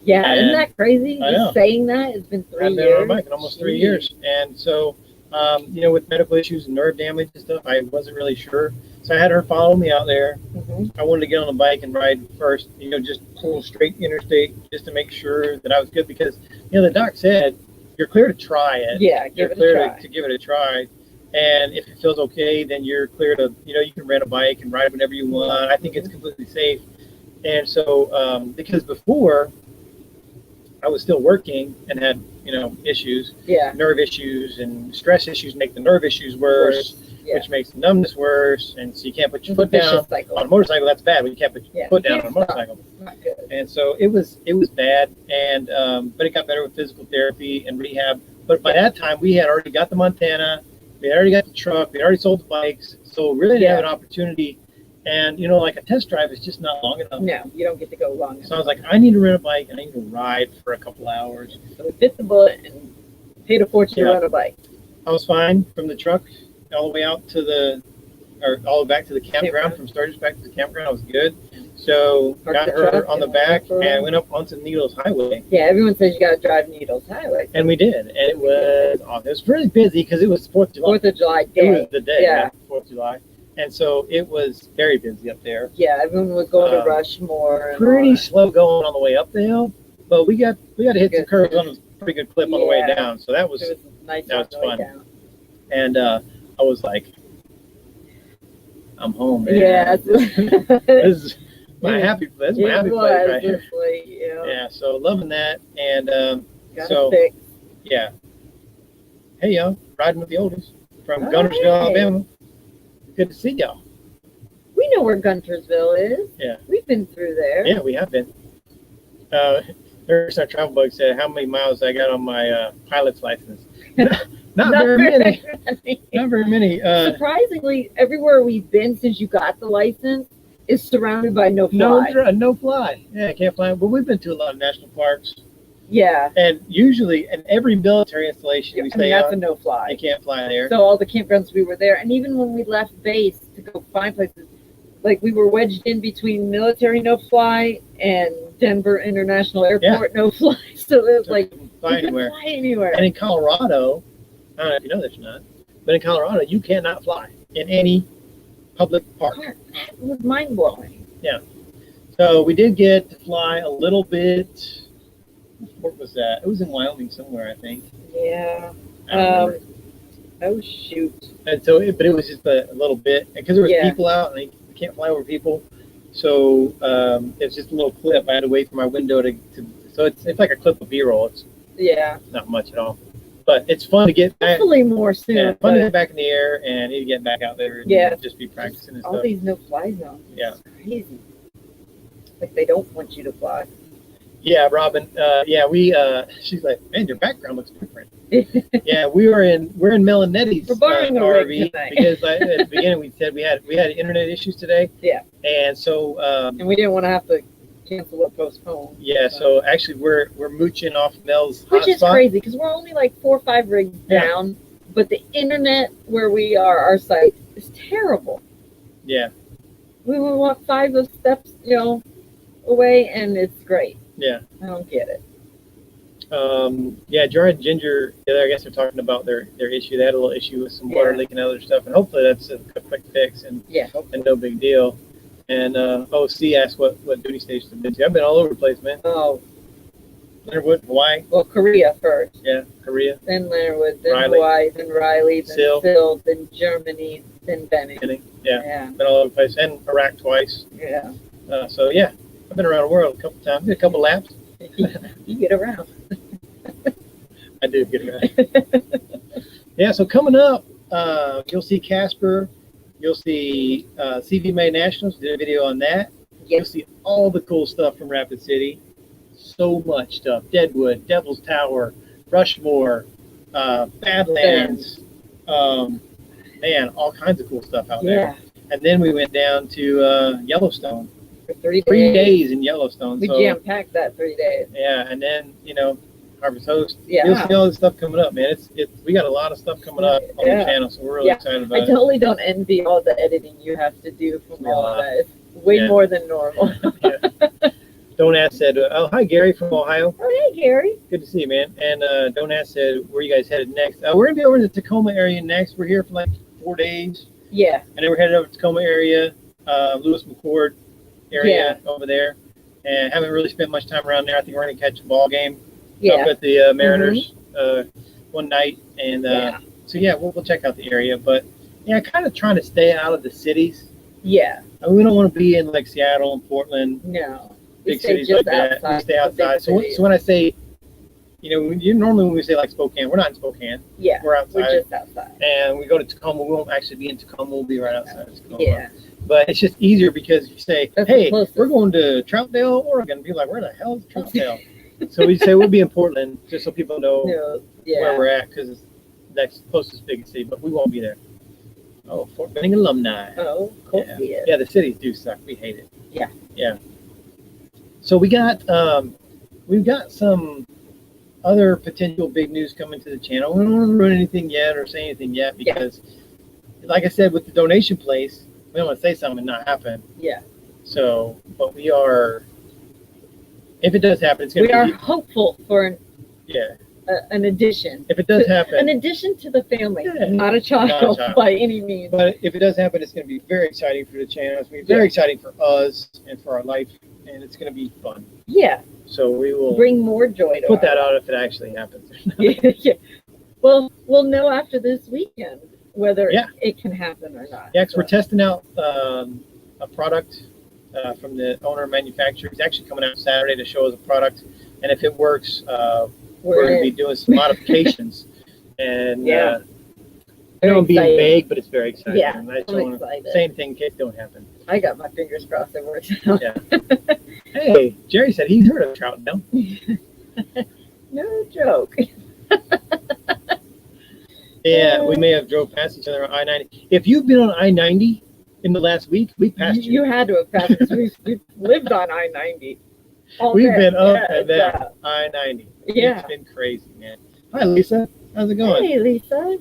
S2: Yeah,
S1: And
S2: isn't that crazy?
S1: I know.
S2: Just saying that, it's been 3
S1: I've
S2: years.
S1: been on a bike in almost 3 years. And so, with medical issues and nerve damage and stuff, I wasn't really sure. So I had her follow me out there.
S2: Mm-hmm.
S1: I wanted to get on the bike and ride first, just pull straight interstate just to make sure that I was good because, the doc said, you're clear to try it.
S2: Yeah,
S1: You're
S2: give it
S1: clear
S2: a try.
S1: to give it a try. And if it feels okay, then you're clear to, you can rent a bike and ride whenever you want. I think it's completely safe. And so, because before I was still working and had, issues, nerve issues and stress issues make the nerve issues worse, which makes the numbness worse. And so you can't put your foot down on a motorcycle. That's bad, but you can't put your foot down on a motorcycle.
S2: Not good.
S1: And so it was bad. And, but it got better with physical therapy and rehab. But by that time we had already got the Montana, we had already got the truck, we had already sold the bikes. So really didn't have an opportunity. And, like a test drive is just not long enough.
S2: No, you don't get to go long enough.
S1: So I was like, I need to rent a bike and I need to ride for a couple hours.
S2: So we bit the bullet and paid a fortune to rent a bike.
S1: I was fine from the truck all the way out to all the way back to the campground, from Sturgis back to the campground. I was good. So got her on the back and went up onto Needles Highway.
S2: Yeah, everyone says you got to drive Needles Highway.
S1: And we did. And it was awesome. It was really busy because it was 4th of July.
S2: 4th of July day.
S1: It was the day,
S2: Yeah.
S1: 4th of July. And so it was very busy up there.
S2: Yeah, everyone was going to Rushmore. And
S1: Pretty slow going on the way up the hill, but we got to hit some curves on a pretty good clip on the way down. So that was
S2: nice.
S1: That was fun. And I was like, I'm home, man.
S2: Yeah.
S1: This is my happy place. That's my happy place right here. Yeah, so loving that. And so, yeah. Hey, y'all, riding with the oldies from Guntersville, Alabama. Good to see y'all.
S2: We know where Guntersville is.
S1: Yeah.
S2: We've been through there.
S1: Yeah, we have been. There's our travel bug said how many miles I got on my pilot's license. Not very many. Not very many.
S2: Surprisingly, everywhere we've been since you got the license is surrounded by no fly.
S1: No fly. Yeah, can't fly. But we've been to a lot of national parks.
S2: Yeah.
S1: And usually, in every military installation we stay
S2: that's
S1: on,
S2: a no fly.
S1: You can't fly there.
S2: So all the campgrounds we were there, and even when we left base to go find places, like we were wedged in between military no fly and Denver International Airport no fly. So it was like
S1: fly
S2: we
S1: anywhere.
S2: couldn't fly anywhere.
S1: And in Colorado, I don't know if you know this or not, but in Colorado you cannot fly in any public park.
S2: That was mind blowing.
S1: Yeah. So we did get to fly a little bit. What was that? It was in Wyoming somewhere, I think.
S2: Yeah.
S1: I don't remember.
S2: Oh shoot!
S1: And so, but it was just a little bit because there was
S2: Yeah.
S1: people out, and you can't fly over people. So it's just a little clip. I had to wait for my window to so it's like a clip of B-roll. It's
S2: Yeah.
S1: not much at all, but it's fun to get back.
S2: Hopefully more soon.
S1: Yeah, fun to
S2: but
S1: get back in the air and need to get back out there and
S2: Yeah.
S1: just be practicing and
S2: all
S1: stuff.
S2: these no-fly zones.
S1: Yeah.
S2: It's crazy. Like they don't want you to fly.
S1: Yeah, Robin. Yeah, we. She's like, man, your background looks different. Yeah, we're in Melanetti's
S2: We're borrowing a rig
S1: RV
S2: tonight.
S1: because at the beginning we said we had internet issues today.
S2: Yeah.
S1: And so
S2: And we didn't want to have to cancel or postpone.
S1: yeah, so actually we're mooching off Mel's
S2: Which is
S1: hotspot.
S2: crazy because we're only like 4 or 5 rigs
S1: Yeah.
S2: down, but the internet where we are, our site, is terrible.
S1: Yeah,
S2: We would walk 5 of steps, away, and it's great.
S1: yeah.
S2: I don't get it.
S1: Yeah, Jordan and Ginger, I guess they're talking about their issue. They had a little issue with some water
S2: Yeah.
S1: leaking and other stuff, and hopefully that's a quick fix and
S2: Yeah.
S1: no big deal. And OC asked what duty stations I've been to. I've been all over the place, man.
S2: Oh,
S1: Leonard Wood, Hawaii,
S2: well, Korea first,
S1: yeah, Korea,
S2: then Leonard, then
S1: Riley.
S2: Hawaii, then Riley, then
S1: Sill.
S2: Sill, then Germany, then Benning.
S1: yeah,
S2: Yeah.
S1: been all over the place, and Iraq twice.
S2: Yeah.
S1: So yeah, I've been around the world a couple times, did a couple laps.
S2: You get around.
S1: I do get around. Yeah, so coming up, you'll see Casper, you'll see CV May Nationals, did a video on that. You'll
S2: Yep.
S1: see all the cool stuff from Rapid City. So much stuff. Deadwood, Devil's Tower, Rushmore, Badlands. Man, all kinds of cool stuff out there.
S2: Yeah.
S1: And then we went down to Yellowstone.
S2: For 30
S1: 3
S2: days.
S1: days in Yellowstone.
S2: We
S1: So,
S2: jam-packed that 3 days.
S1: yeah, and then, Harvest Host.
S2: Yeah.
S1: You'll see all this stuff coming up, man. We got a lot of stuff coming up on
S2: Yeah.
S1: the channel, so we're really
S2: Yeah.
S1: excited
S2: I
S1: about it.
S2: totally don't envy all the editing you have to do from all of that. It's way
S1: Yeah.
S2: more than normal.
S1: Don't Ask said, oh, hi, Gary from Ohio.
S2: Oh, hey, Gary.
S1: Good to see you, man. And Don't Ask said, where you guys headed next? We're going to be over to the Tacoma area next. We're here for like 4 days.
S2: Yeah.
S1: And then we're headed over to Tacoma area, Lewis McCord area over there. And haven't really spent much time around there. I think we're going to catch a ball game up
S2: Yeah.
S1: at the Mariners one night. And
S2: Yeah.
S1: so, yeah, we'll check out the area. But, yeah, kind of trying to stay out of the cities.
S2: Yeah.
S1: We don't want to be in like Seattle and Portland,
S2: No. We
S1: big
S2: stay
S1: cities
S2: just
S1: like that.
S2: outside.
S1: We stay
S2: the
S1: outside.
S2: big
S1: So,
S2: cities.
S1: so when I say, normally when we say like Spokane, we're not in Spokane.
S2: Yeah.
S1: We're outside.
S2: We're just outside.
S1: And we go to Tacoma. We won't actually be in Tacoma. We'll be right outside of Tacoma.
S2: Yeah.
S1: But it's just easier because if you say,
S2: That's the
S1: hey,
S2: closest.
S1: we're going to Troutdale, Oregon, be like, where the hell is Troutdale? So we say we'll be in Portland just so people know
S2: No.
S1: where
S2: Yeah.
S1: we're at because it's that's closest biggest city, but we won't be there. Oh, Fort Benning alumni.
S2: Oh, of course
S1: Yeah.
S2: he is.
S1: Yeah, the cities do suck. We hate it.
S2: Yeah.
S1: Yeah. So we've got some other potential big news coming to the channel. We don't want to ruin anything yet or say anything yet because, like I said, with the donation place, we don't want to say something and not happen.
S2: Yeah.
S1: So, but we are. If it does happen, it's going
S2: We
S1: to
S2: are
S1: be.
S2: hopeful for
S1: Yeah.
S2: an addition.
S1: If it does happen.
S2: An addition to the family,
S1: Yeah.
S2: not a child,
S1: Not a child.
S2: by any means.
S1: But if it does happen, it's going to be very exciting for the channel. It's going to be very exciting for us and for our life, and it's going to be fun.
S2: Yeah.
S1: So we will
S2: Bring more joy to
S1: put
S2: our
S1: that out if it actually happens.
S2: yeah. Well, we'll know after this weekend whether
S1: Yeah.
S2: it can happen or not.
S1: Yeah, 'cause we're
S2: So,
S1: testing out a product from the owner and manufacturer. He's actually coming out Saturday to show us a product, and if it works, we're going to be doing some modifications. And
S2: Yeah.
S1: I know I'm being
S2: excited.
S1: vague, but it's very exciting.
S2: Yeah,
S1: And I just
S2: I'm
S1: don't wanna
S2: excited.
S1: say anything in case it don't happen.
S2: I got my fingers crossed it works out.
S1: Yeah. Hey, Jerry said he's heard of Troutdale.
S2: No joke.
S1: Yeah, we may have drove past each other on I-90. If you've been on I-90 in the last week, we passed you.
S2: You had to have passed because we've lived on I-90. all
S1: We've
S2: day.
S1: been up
S2: Yeah,
S1: and down I-90.
S2: Yeah.
S1: It's been crazy, man. Hi, Lisa. How's it going?
S2: Hey, Lisa.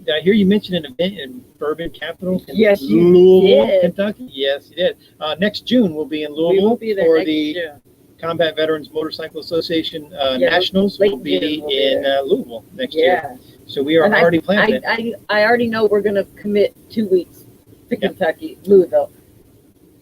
S1: Did I hear you mention an event in Bourbon Capital?
S2: Yes, you
S1: Louisville,
S2: did.
S1: Kentucky? Yes, you did. Next June, we'll be in
S2: We
S1: Louisville
S2: will be there
S1: for
S2: next
S1: the
S2: June.
S1: Combat Veterans Motorcycle Association
S2: Yeah,
S1: Nationals.
S2: late
S1: Will be
S2: June we'll be
S1: in
S2: there.
S1: Louisville next year.
S2: Yeah.
S1: So we are
S2: And
S1: already planning it.
S2: I already know we're going to commit 2 weeks to
S1: Yeah.
S2: Kentucky, Louisville.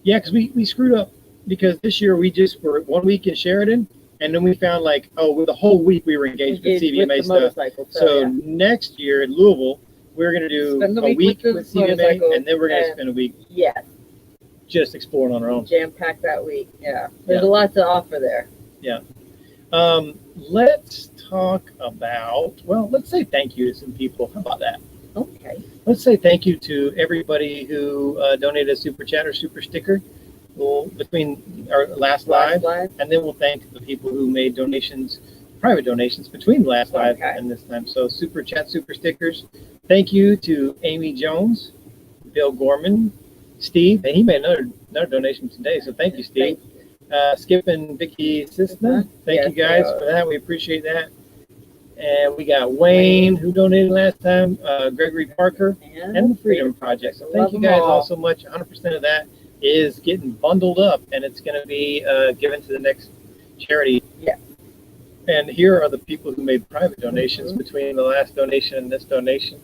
S1: Yeah, because we screwed up because this year we just were 1 week in Sheridan, and then we found with the whole week we were engaged with
S2: With
S1: CVMA
S2: the
S1: stuff.
S2: motorcycle.
S1: So
S2: yeah.
S1: next year in Louisville, we're going to do
S2: Spend the
S1: a
S2: week
S1: week
S2: with the
S1: with CVMA,
S2: motorcycle,
S1: and then we're going to
S2: and-
S1: spend a week
S2: Yes,
S1: just exploring on our own.
S2: jam packed that week. Yeah, there's
S1: Yeah.
S2: a lot to offer there.
S1: Let's talk about, well, let's say thank you to some people. How about that?
S2: Okay.
S1: Let's say thank you to everybody who donated a super chat or super sticker between our last live, and then we'll thank the people who made donations, private donations between the last live and this time. So super chat, super stickers. Thank you to Amy Jones, Bill Gorman, Steve, and he made another donation today. So thank you, Steve. Skip and Vicky Cisna, thank you guys for that. We appreciate that. And we got Wayne, who donated last time, Gregory Parker, and the Freedom Project. So thank you guys all so much. 100% of that is getting bundled up, and it's going to be given to the next charity.
S2: Yeah.
S1: And here are the people who made private donations between the last donation and this donation.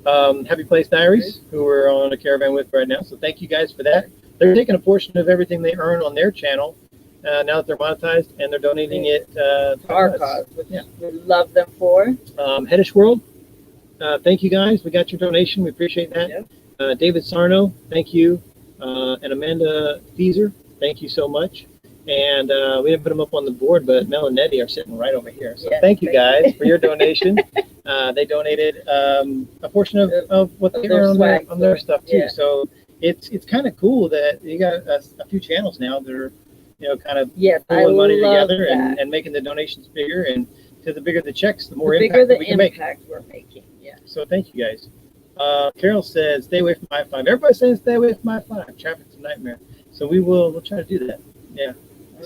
S1: Happy Place Diaries, who we're on a caravan with right now. So thank you guys for that. They're taking a portion of everything they earn on their channel now that they're monetized, and they're donating it to
S2: our
S1: us.
S2: cause, which we love them for.
S1: Headish World, thank you guys. We got your donation. We appreciate that. David Sarno, thank you. And Amanda Feeser, thank you so much. And we didn't put them up on the board, but Mel and Nettie are sitting right over here. So thank you guys for your donation. They donated a portion of what they earn on their stuff too.
S2: Yeah.
S1: So it's kind of cool that you got a few channels now that are, kind of pulling money together and making the donations bigger. And to the bigger the checks, the more impact we can make.
S2: We're making. Yeah.
S1: So thank you guys. Carol says, stay away from I-5. Everybody says stay away from I-5. Traffic's a nightmare. So we'll try to do that. Yeah.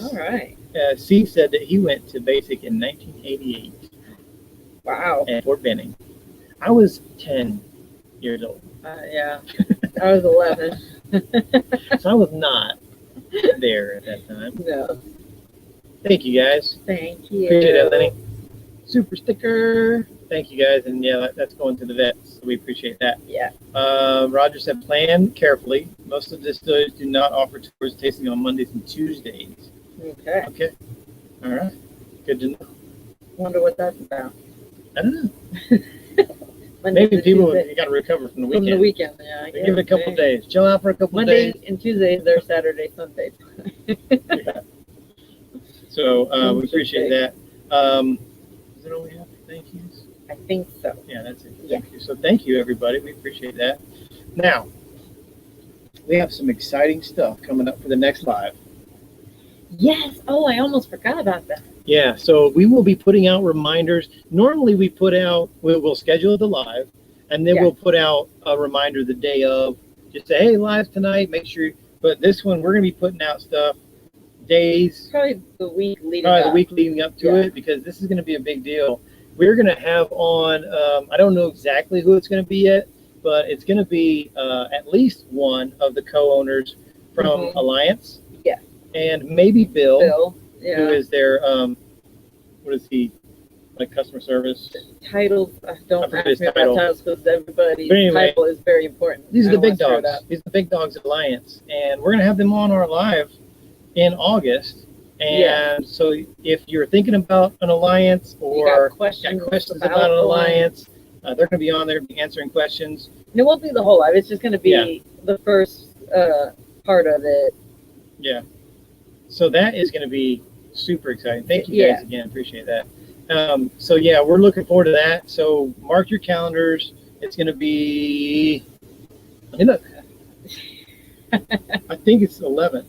S2: All right.
S1: C said that he went to basic in 1988.
S2: Wow.
S1: At Fort Benning. I was 10 years old.
S2: Yeah. I was 11.
S1: So I was not there at that time.
S2: No.
S1: Thank you guys.
S2: Thank you.
S1: Appreciate it, Lenny. Super sticker. Thank you guys. And yeah, that's going to the vets. So we appreciate that.
S2: Yeah.
S1: Roger said, plan carefully. Most of the distilleries do not offer tours tasting on Mondays and Tuesdays.
S2: Okay.
S1: Okay. All right. Good to know.
S2: Wonder what that's about.
S1: I don't know. Maybe people got to recover from the weekend.
S2: From the weekend, yeah.
S1: Give it a couple days. Chill out for a couple
S2: Mondays
S1: days.
S2: and Tuesdays, they're Saturday, Sunday.
S1: Yeah. So we appreciate that. Is that all we have? Thank yous?
S2: I think so.
S1: Yeah, that's it. Thank you. So thank you, everybody. We appreciate that. Now, we have some exciting stuff coming up for the next live.
S2: Yes. Oh, I almost forgot about that.
S1: Yeah, so we will be putting out reminders. Normally we put out, we'll schedule the live, and then we'll put out a reminder the day of, just say, hey, live tonight, make sure, but this one, we're going to be putting out stuff days.
S2: Probably the week leading
S1: up to it, because this is going to be a big deal. We're going to have on, I don't know exactly who it's going to be yet, but it's going to be at least one of the co-owners from Alliance.
S2: Yeah.
S1: And maybe Bill.
S2: Yeah.
S1: Who is their, what is he, like customer service?
S2: Titles, don't ask me about titles because everybody's
S1: anyway,
S2: title is very important.
S1: These are the big dogs. These are the big dogs at Alliance. And we're going to have them on our live in August. And so if you're thinking about an Alliance or got questions about an Alliance, they're going to be on there answering questions.
S2: And it won't be the whole live. It's just going to be the first part of it.
S1: Yeah. So that is going to be super exciting. Thank you guys again. Appreciate that. So yeah, we're looking forward to that. So mark your calendars. It's going to be, I think it's 11th.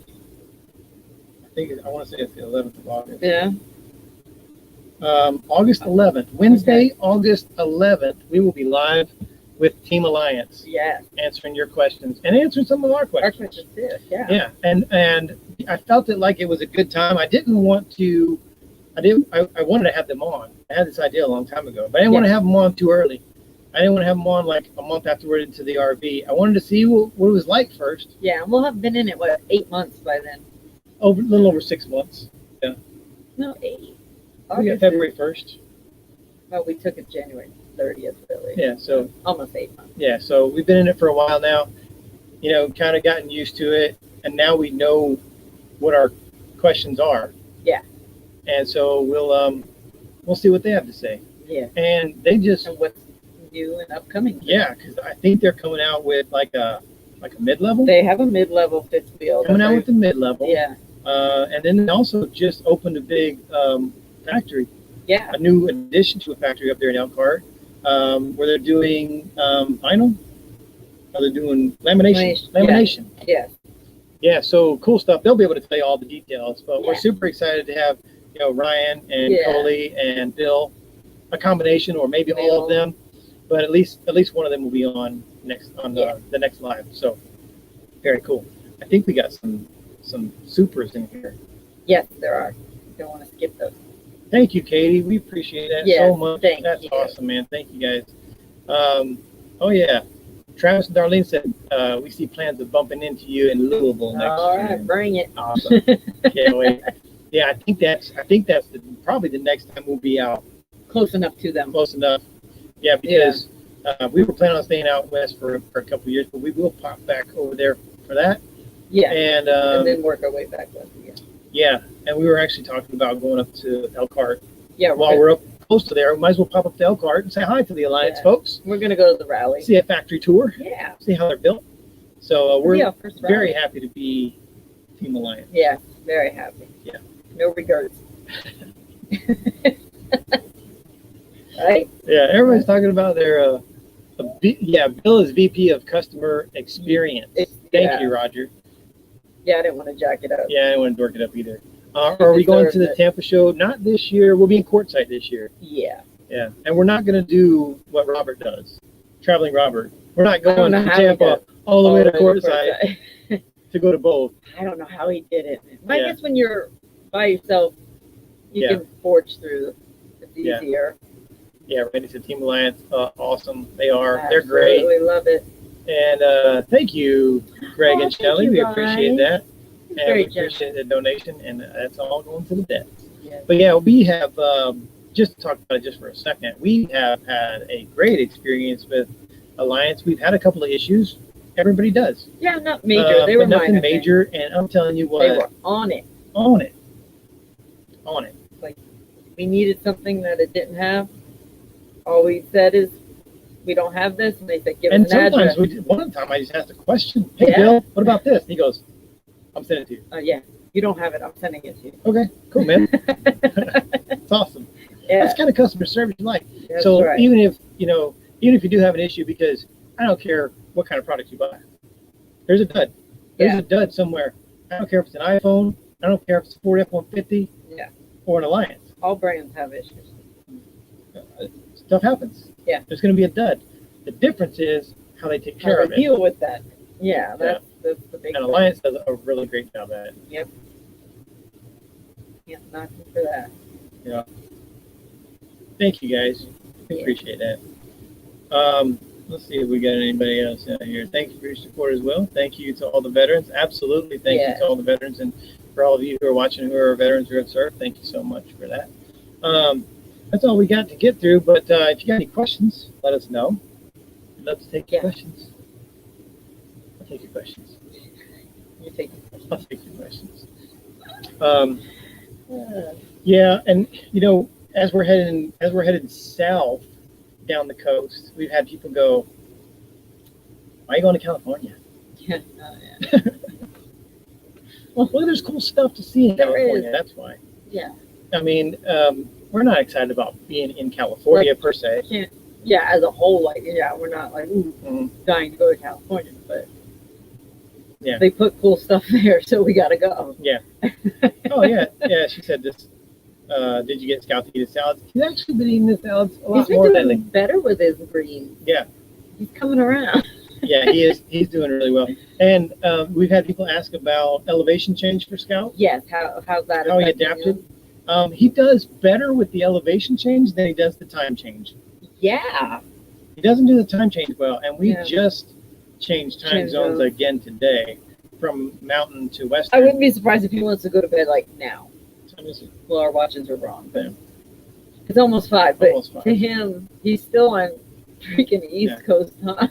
S1: I want to say it's the 11th of August.
S2: Yeah.
S1: August 11th, Wednesday, August 11th, we will be live with Team Alliance.
S2: Yeah.
S1: Answering your questions and answering some of our questions.
S2: Our questions too. Yeah.
S1: Yeah. And I felt it like it was a good time. I wanted to have them on. I had this idea a long time ago, but I didn't want to have them on too early. I didn't want to have them on like a month afterward into the RV. I wanted to see what it was like first.
S2: Yeah, and we'll have been in it, 8 months by then?
S1: A little over 6 months. Yeah.
S2: No, 8.
S1: We got February 1st.
S2: Well, we took it January 30th, really.
S1: Yeah, so.
S2: Almost 8 months.
S1: Yeah, so we've been in it for a while now, kind of gotten used to it, and now we know what our questions are.
S2: Yeah.
S1: And so we'll see what they have to say.
S2: Yeah.
S1: And they just.
S2: And what's new and upcoming.
S1: Yeah, because I think they're coming out with like a mid-level.
S2: They have a mid-level fifth wheel.
S1: Coming out with the mid-level.
S2: Yeah.
S1: And then they also just opened a big factory.
S2: Yeah.
S1: A new addition to a factory up there in Elkhart, where they're doing vinyl. They're doing lamination.
S2: Yeah.
S1: Yeah, so cool stuff. They'll be able to tell you all the details, but we're
S2: Yeah.
S1: super excited to have, Ryan and Coley and Bill, a combination or maybe all of them, but at least one of them will be on the next live. So very cool. I think we got some supers in here.
S2: Yes, there are. Don't want to skip those.
S1: Thank you, Katie. We appreciate that so much. That's awesome, man. Thank you, guys. Oh yeah. Travis and Darlene said, we see plans of bumping into you in Louisville next year.
S2: All right, bring it.
S1: Awesome. Can't wait. Yeah, I think that's probably the next time we'll be out.
S2: Close enough to them.
S1: Close enough. Yeah, because we were planning on staying out west for a couple of years, but we will pop back over there for that.
S2: Yeah.
S1: And
S2: then work our way back west again.
S1: Yeah, and we were actually talking about going up to Elkhart.
S2: Yeah.
S1: While we're up close to there, we might as well pop up to Elkhart and say hi to the Alliance folks.
S2: We're going to go to the rally.
S1: See a factory tour.
S2: Yeah.
S1: See how they're built. So we're
S2: first
S1: very happy to be Team Alliance.
S2: Yeah, very happy.
S1: Yeah.
S2: No regrets. Right?
S1: Yeah, everybody's talking about their Bill is VP of Customer Experience. Thank you, Roger.
S2: Yeah, I didn't want to jack it up.
S1: Yeah, I didn't want to dork it up either. Are we going to the Tampa show? Not this year. We'll be in courtside this year.
S2: Yeah.
S1: Yeah, and we're not going to do what Robert does, Traveling Robert. We're not going to Tampa all the way to courtside to go to both.
S2: I don't know how he did it. I guess when you're by yourself, you can forge through. It's easier.
S1: Yeah, Randy said Team Alliance, awesome. They are. They're great.
S2: We love it.
S1: And thank you, Greg and Shelley. We appreciate that. And
S2: Very
S1: we appreciate the donation, and that's all going to the debt.
S2: Yeah.
S1: But yeah, we have, just to talk about it just for a second, we have had a great experience with Alliance. We've had a couple of issues. Everybody does.
S2: Yeah, not major. They were
S1: nothing
S2: minor
S1: major, and I'm telling you what.
S2: They were on it.
S1: On it.
S2: Like, we needed something that it didn't have. All we said is, we don't have this, and they said, give us an address.
S1: One time I just asked a question. Hey, Bill, what about this? And he goes, I'm sending it to you.
S2: Yeah, you don't have it. I'm sending it to you.
S1: Okay, cool, man. It's awesome.
S2: Yeah.
S1: That's kind of customer service you like.
S2: That's
S1: so
S2: right.
S1: even if you do have an issue, because I don't care what kind of product you buy, there's a dud. There's a dud somewhere. I don't care if it's an iPhone. I don't care if it's a Ford F-150.
S2: Yeah.
S1: Or an Alliance.
S2: All brands have issues.
S1: Stuff happens.
S2: Yeah.
S1: There's going to be a dud. The difference is how they take care of it.
S2: Deal with that. Yeah, that's the big
S1: And Alliance does a really great job at it.
S2: Yep. Yeah, nothing for that.
S1: Yeah. Thank you, guys. We appreciate that. Let's see if we got anybody else out here. Thank you for your support as well. Thank you to all the veterans. Absolutely. Thank you to all the veterans, and for all of you who are watching who are veterans who have served. Thank you so much for that. That's all we got to get through, but if you got any questions, let us know. I'd love to take your questions. I'll take your questions.
S2: You take your questions.
S1: I'll take your questions. Yeah, and as we're headed south down the coast, we've had people go, "Why are you going to California?"
S2: Yeah.
S1: Well, there's cool stuff to see in California. That's why.
S2: Yeah.
S1: I mean, we're not excited about being in California per se.
S2: Yeah, as a whole, we're not dying to go to California, but they put cool stuff there, so we got to go.
S1: Yeah. Oh yeah, yeah. She said this. Did you get Scout to eat his salads? He's actually been eating his salads a lot more lately.
S2: He's better with his greens.
S1: Yeah.
S2: He's coming around.
S1: Yeah, he is. He's doing really well. And we've had people ask about elevation change for Scout.
S2: Yes. How's that?
S1: How he adapted. He does better with the elevation change than he does the time change.
S2: Yeah.
S1: He doesn't do the time change well, and we just changed time zones again today from mountain to western.
S2: I wouldn't be surprised if he wants to go to bed now. Well, our watches are wrong, but it's almost 5. But to him, he's still on freaking East Coast time.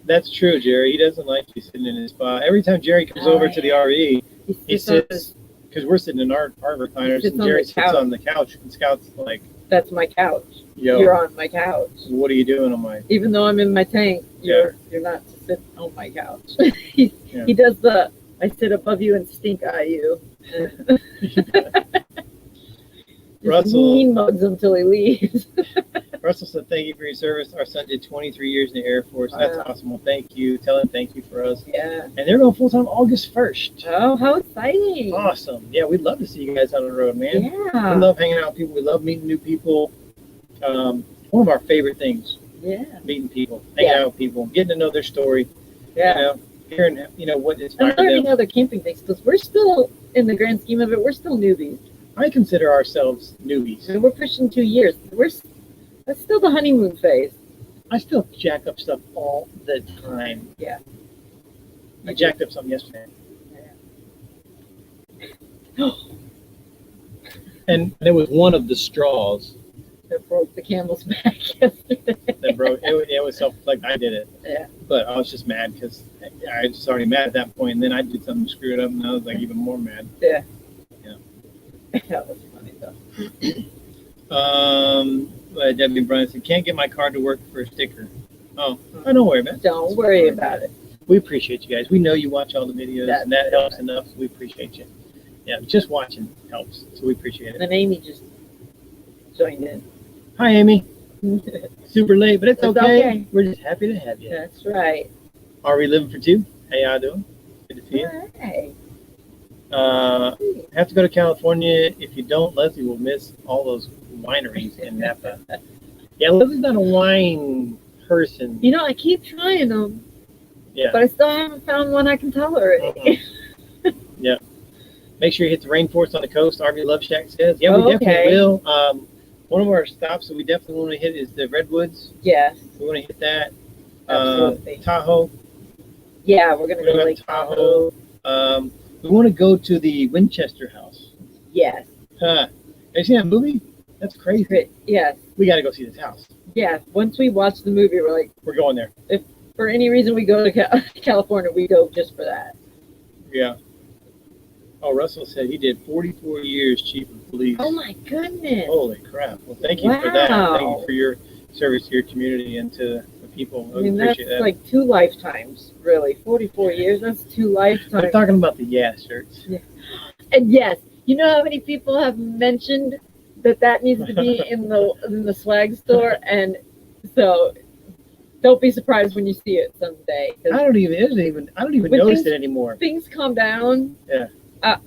S1: That's true, Jerry. He doesn't like you sitting in his spot. Every time Jerry comes over to the RV, he sits, because we're sitting in our recliners, and Jerry sits on the couch, and Scout's like,
S2: That's my couch.
S1: Yo,
S2: You're on my couch.
S1: what are you doing on my?
S2: Even though I'm in my tank, you're not sitting on my couch. He does the I sit above you and stink eye you.
S1: Russell,
S2: mean mugs until he leaves.
S1: Russell said, "Thank you for your service. Our son did 23 years in the Air Force. That's awesome. Well, thank you. Tell him thank you for us."
S2: Yeah.
S1: And they're going full time August 1st.
S2: Oh, how exciting!
S1: Awesome. Yeah, we'd love to see you guys on the road, man.
S2: Yeah.
S1: We love hanging out with people. We love meeting new people. One of our favorite things.
S2: Yeah.
S1: Meeting people, hanging out with people, getting to know their story.
S2: Yeah.
S1: You know, hearing what
S2: And
S1: inspired
S2: learning
S1: them.
S2: other camping things, because we're still, in the grand scheme of it, we're still newbies.
S1: I consider ourselves newbies.
S2: And we're pushing 2 years. That's still the honeymoon phase.
S1: I still jack up stuff all the time.
S2: Yeah.
S1: I jacked up something yesterday. And it was one of the straws
S2: That broke the camel's back yesterday.
S1: that broke. It was like I did it.
S2: Yeah.
S1: But I was just mad because I was already mad at that point, and then I did something to screw it up, and I was like even more mad.
S2: Yeah.
S1: Yeah.
S2: That was funny though.
S1: Debbie Bryan said, "Can't get my card to work for a sticker." Oh, don't worry, man.
S2: Don't worry about it.
S1: We appreciate you guys. We know you watch all the videos, and that helps enough. We appreciate you. Yeah, just watching helps, so we appreciate it.
S2: And Amy just joined in.
S1: Hi, Amy. Super late, but it's
S2: It's
S1: okay.
S2: okay.
S1: We're just happy to have you.
S2: That's right.
S1: Are we living for two? How y'all doing? Good to see you.
S2: Hey.
S1: Have to go to California. If you don't, Leslie will miss all those wineries in Napa. Yeah, Leslie's not a wine person.
S2: You know, I keep trying them,
S1: Yeah.
S2: but I still haven't found one I can tolerate.
S1: Yeah. Make sure you hit the rainforest on the coast. RV Love Shack says. Yeah, we
S2: Oh,
S1: definitely
S2: okay.
S1: will. One of our stops that we definitely want to hit is the Redwoods.
S2: Yes.
S1: We want to hit that.
S2: Absolutely.
S1: Tahoe.
S2: Yeah, we're going to
S1: We're
S2: go
S1: gonna
S2: Lake
S1: go to
S2: Tahoe.
S1: We want to go to the Winchester House.
S2: Yes.
S1: Have you seen that movie? That's crazy.
S2: Great. Yes.
S1: We got to go see this house.
S2: Yes. Once we watch the movie, we're like,
S1: We're going there.
S2: if for any reason we go to California, we go just for that.
S1: Yeah. Oh, Russell said he did 44 years chief of police.
S2: Oh my goodness.
S1: Holy crap. Well, thank you for that.
S2: Wow.
S1: Thank you for your service to your community and to the people.
S2: I mean, that's
S1: appreciate that.
S2: like 2 lifetimes, really. 44 years, that's 2 lifetimes.
S1: I'm talking about the shirts.
S2: And yes, you know how many people have mentioned that needs to be in the swag store, and so don't be surprised when you see it someday.
S1: I don't even
S2: When
S1: notice
S2: things-
S1: it anymore.
S2: Things calm down.
S1: Yeah.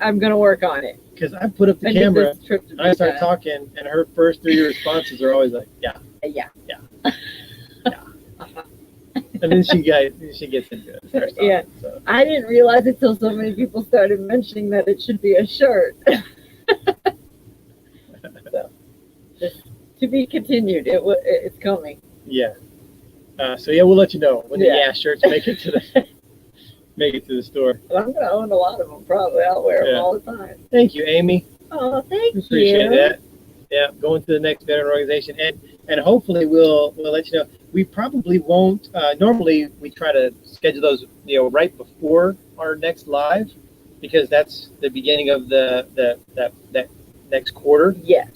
S2: I'm gonna work on it.
S1: Because I put up the
S2: I need
S1: camera
S2: this trip to
S1: and I
S2: be
S1: start
S2: done.
S1: talking, and her first 3 responses are always like, yeah.
S2: Yeah.
S1: And then she gets into it. Starts talking,
S2: Yeah.
S1: So.
S2: I didn't realize it till so many people started mentioning that it should be a shirt. So, just to be continued. It's coming.
S1: Yeah. So yeah, we'll let you know when the
S2: Yeah.
S1: shirts make it to the store.
S2: But I'm gonna own a lot of them. Probably I'll wear them
S1: Yeah.
S2: all the time.
S1: Thank you, Amy.
S2: Oh, thank
S1: Appreciate
S2: you.
S1: that. Yeah, going to the next veteran organization, and hopefully we'll let you know. We probably won't. Normally we try to schedule those right before our next live, because that's the beginning of that next quarter.
S2: Yes.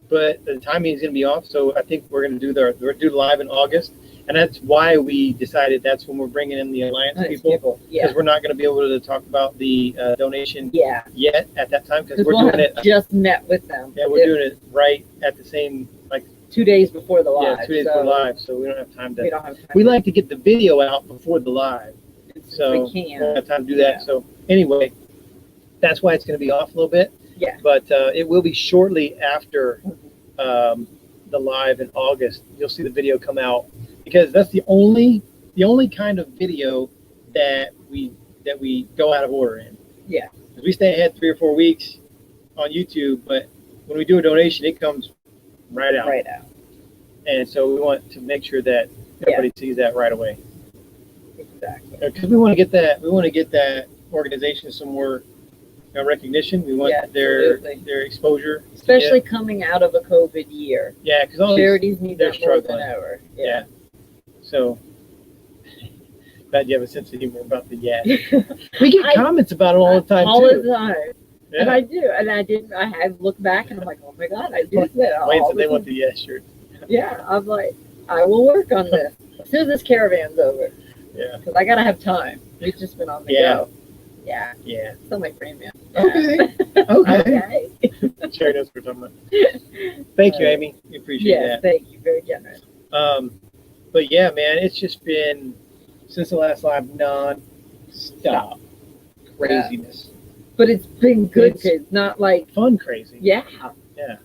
S1: But the timing is going to be off, so I think we're going to do live in August, and that's why we decided that's when we're bringing in the Alliance people,
S2: Yeah.
S1: because we're not going to be able to talk about the donation
S2: Yeah.
S1: yet at that time, because
S2: Because
S1: we're
S2: we'll
S1: doing
S2: have
S1: it.
S2: just met with them.
S1: Yeah, we're doing it right at the same
S2: 2 days before the live.
S1: 2 days
S2: so
S1: before live, so we don't have time
S2: We
S1: to.
S2: don't have time.
S1: We like to get the video out before the live, so
S2: we
S1: we
S2: can.
S1: don't have time to do that.
S2: Yeah.
S1: So anyway, that's why it's going to be off a little bit.
S2: Yeah.
S1: But it will be shortly after the live in August. You'll see the video come out, because that's the only kind of video that we go out of order in.
S2: Yeah.
S1: 'Cause we stay ahead 3 or 4 weeks on YouTube, but when we do a donation, it comes right out.
S2: Right out.
S1: And so we want to make sure that everybody sees that right away,
S2: Exactly.
S1: because we want to get that organization some more recognition. We want
S2: absolutely.
S1: their exposure,
S2: Especially coming out of a COVID year.
S1: yeah, because all these,
S2: Charities need
S1: they're
S2: that more than
S1: struggling.
S2: ever.
S1: yeah. So glad you have a sense of humor about the We get comments about it all the time
S2: All
S1: too.
S2: the time. And I do, and I didn't. I had looked back, and I'm like, oh my god, I do that.
S1: Wayne said they want the yes shirt.
S2: Yeah, I'm like, I will work on this as soon as this caravan's over.
S1: Yeah.
S2: Because I gotta have time. We've just been on the go. Yeah.
S1: Yeah.
S2: Still my friend, man.
S1: Okay. Okay. Sherry knows what we're talking about. Thank you, Amy. We appreciate that.
S2: Thank you. Very generous.
S1: But yeah, man, it's just been since the last live non-stop craziness.
S2: But it's been good. It's not like
S1: fun crazy.
S2: Yeah.
S1: Yeah.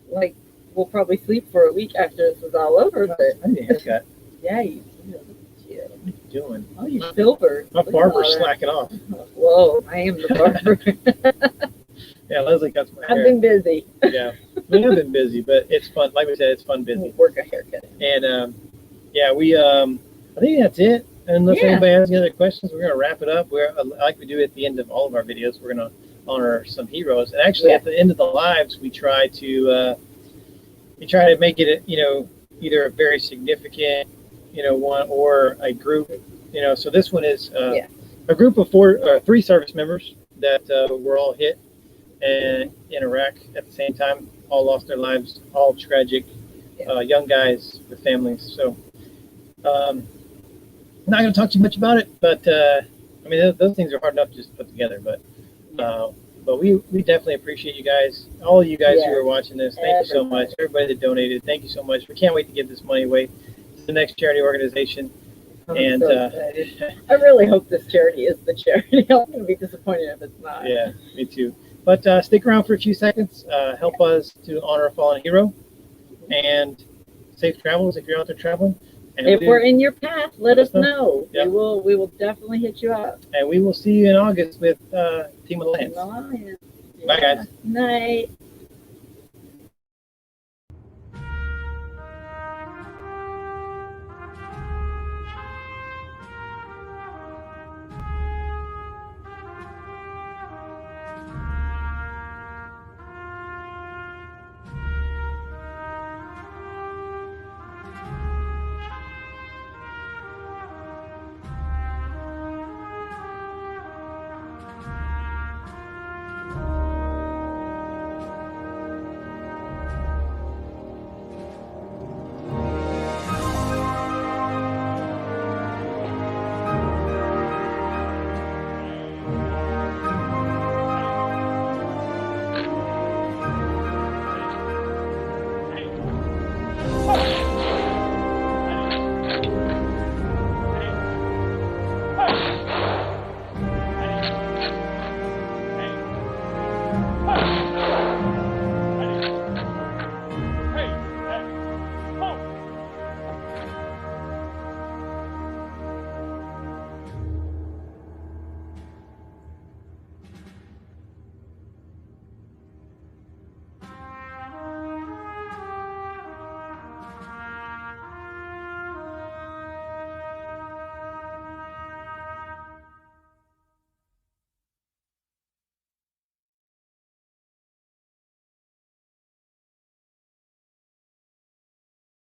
S2: Like we'll probably sleep for a week after this is all over. But
S1: I need a haircut.
S2: Yeah, you.
S1: What are you doing?
S2: Oh, you're silver.
S1: My barber's slacking off.
S2: Whoa, I am the barber.
S1: Yeah, Leslie cuts my hair.
S2: I've been busy.
S1: Yeah, we have been busy, but it's fun. Like we said, it's fun busy.
S2: Work a haircut.
S1: And yeah, we I think that's it. Unless anybody has any other questions, we're gonna wrap it up. We're like we do at the end of all of our videos. We're gonna honor some heroes. And actually, at the end of the lives, we try to make it either a very significant one or a group. So this one is a group of three service members that were all hit and in Iraq at the same time, all lost their lives, all tragic, young guys with families. So I'm not going to talk too much about it, but I mean, those things are hard enough to just put together. But we definitely appreciate you guys, all of you guys who are watching this. Thank you so much. Everybody that donated, thank you so much. We can't wait to give this money away to the next charity organization. And
S2: I really hope this charity is the charity. I'm going to be disappointed if it's not.
S1: Yeah, me too. But stick around for a few seconds. Help us to honor a fallen hero. And safe travels if you're out there traveling. And
S2: if we're in your path, let us know.
S1: Yep.
S2: We will definitely hit you up.
S1: And we will see you in August with Team Alliance.
S2: Alliance.
S1: Bye, guys.
S2: Night.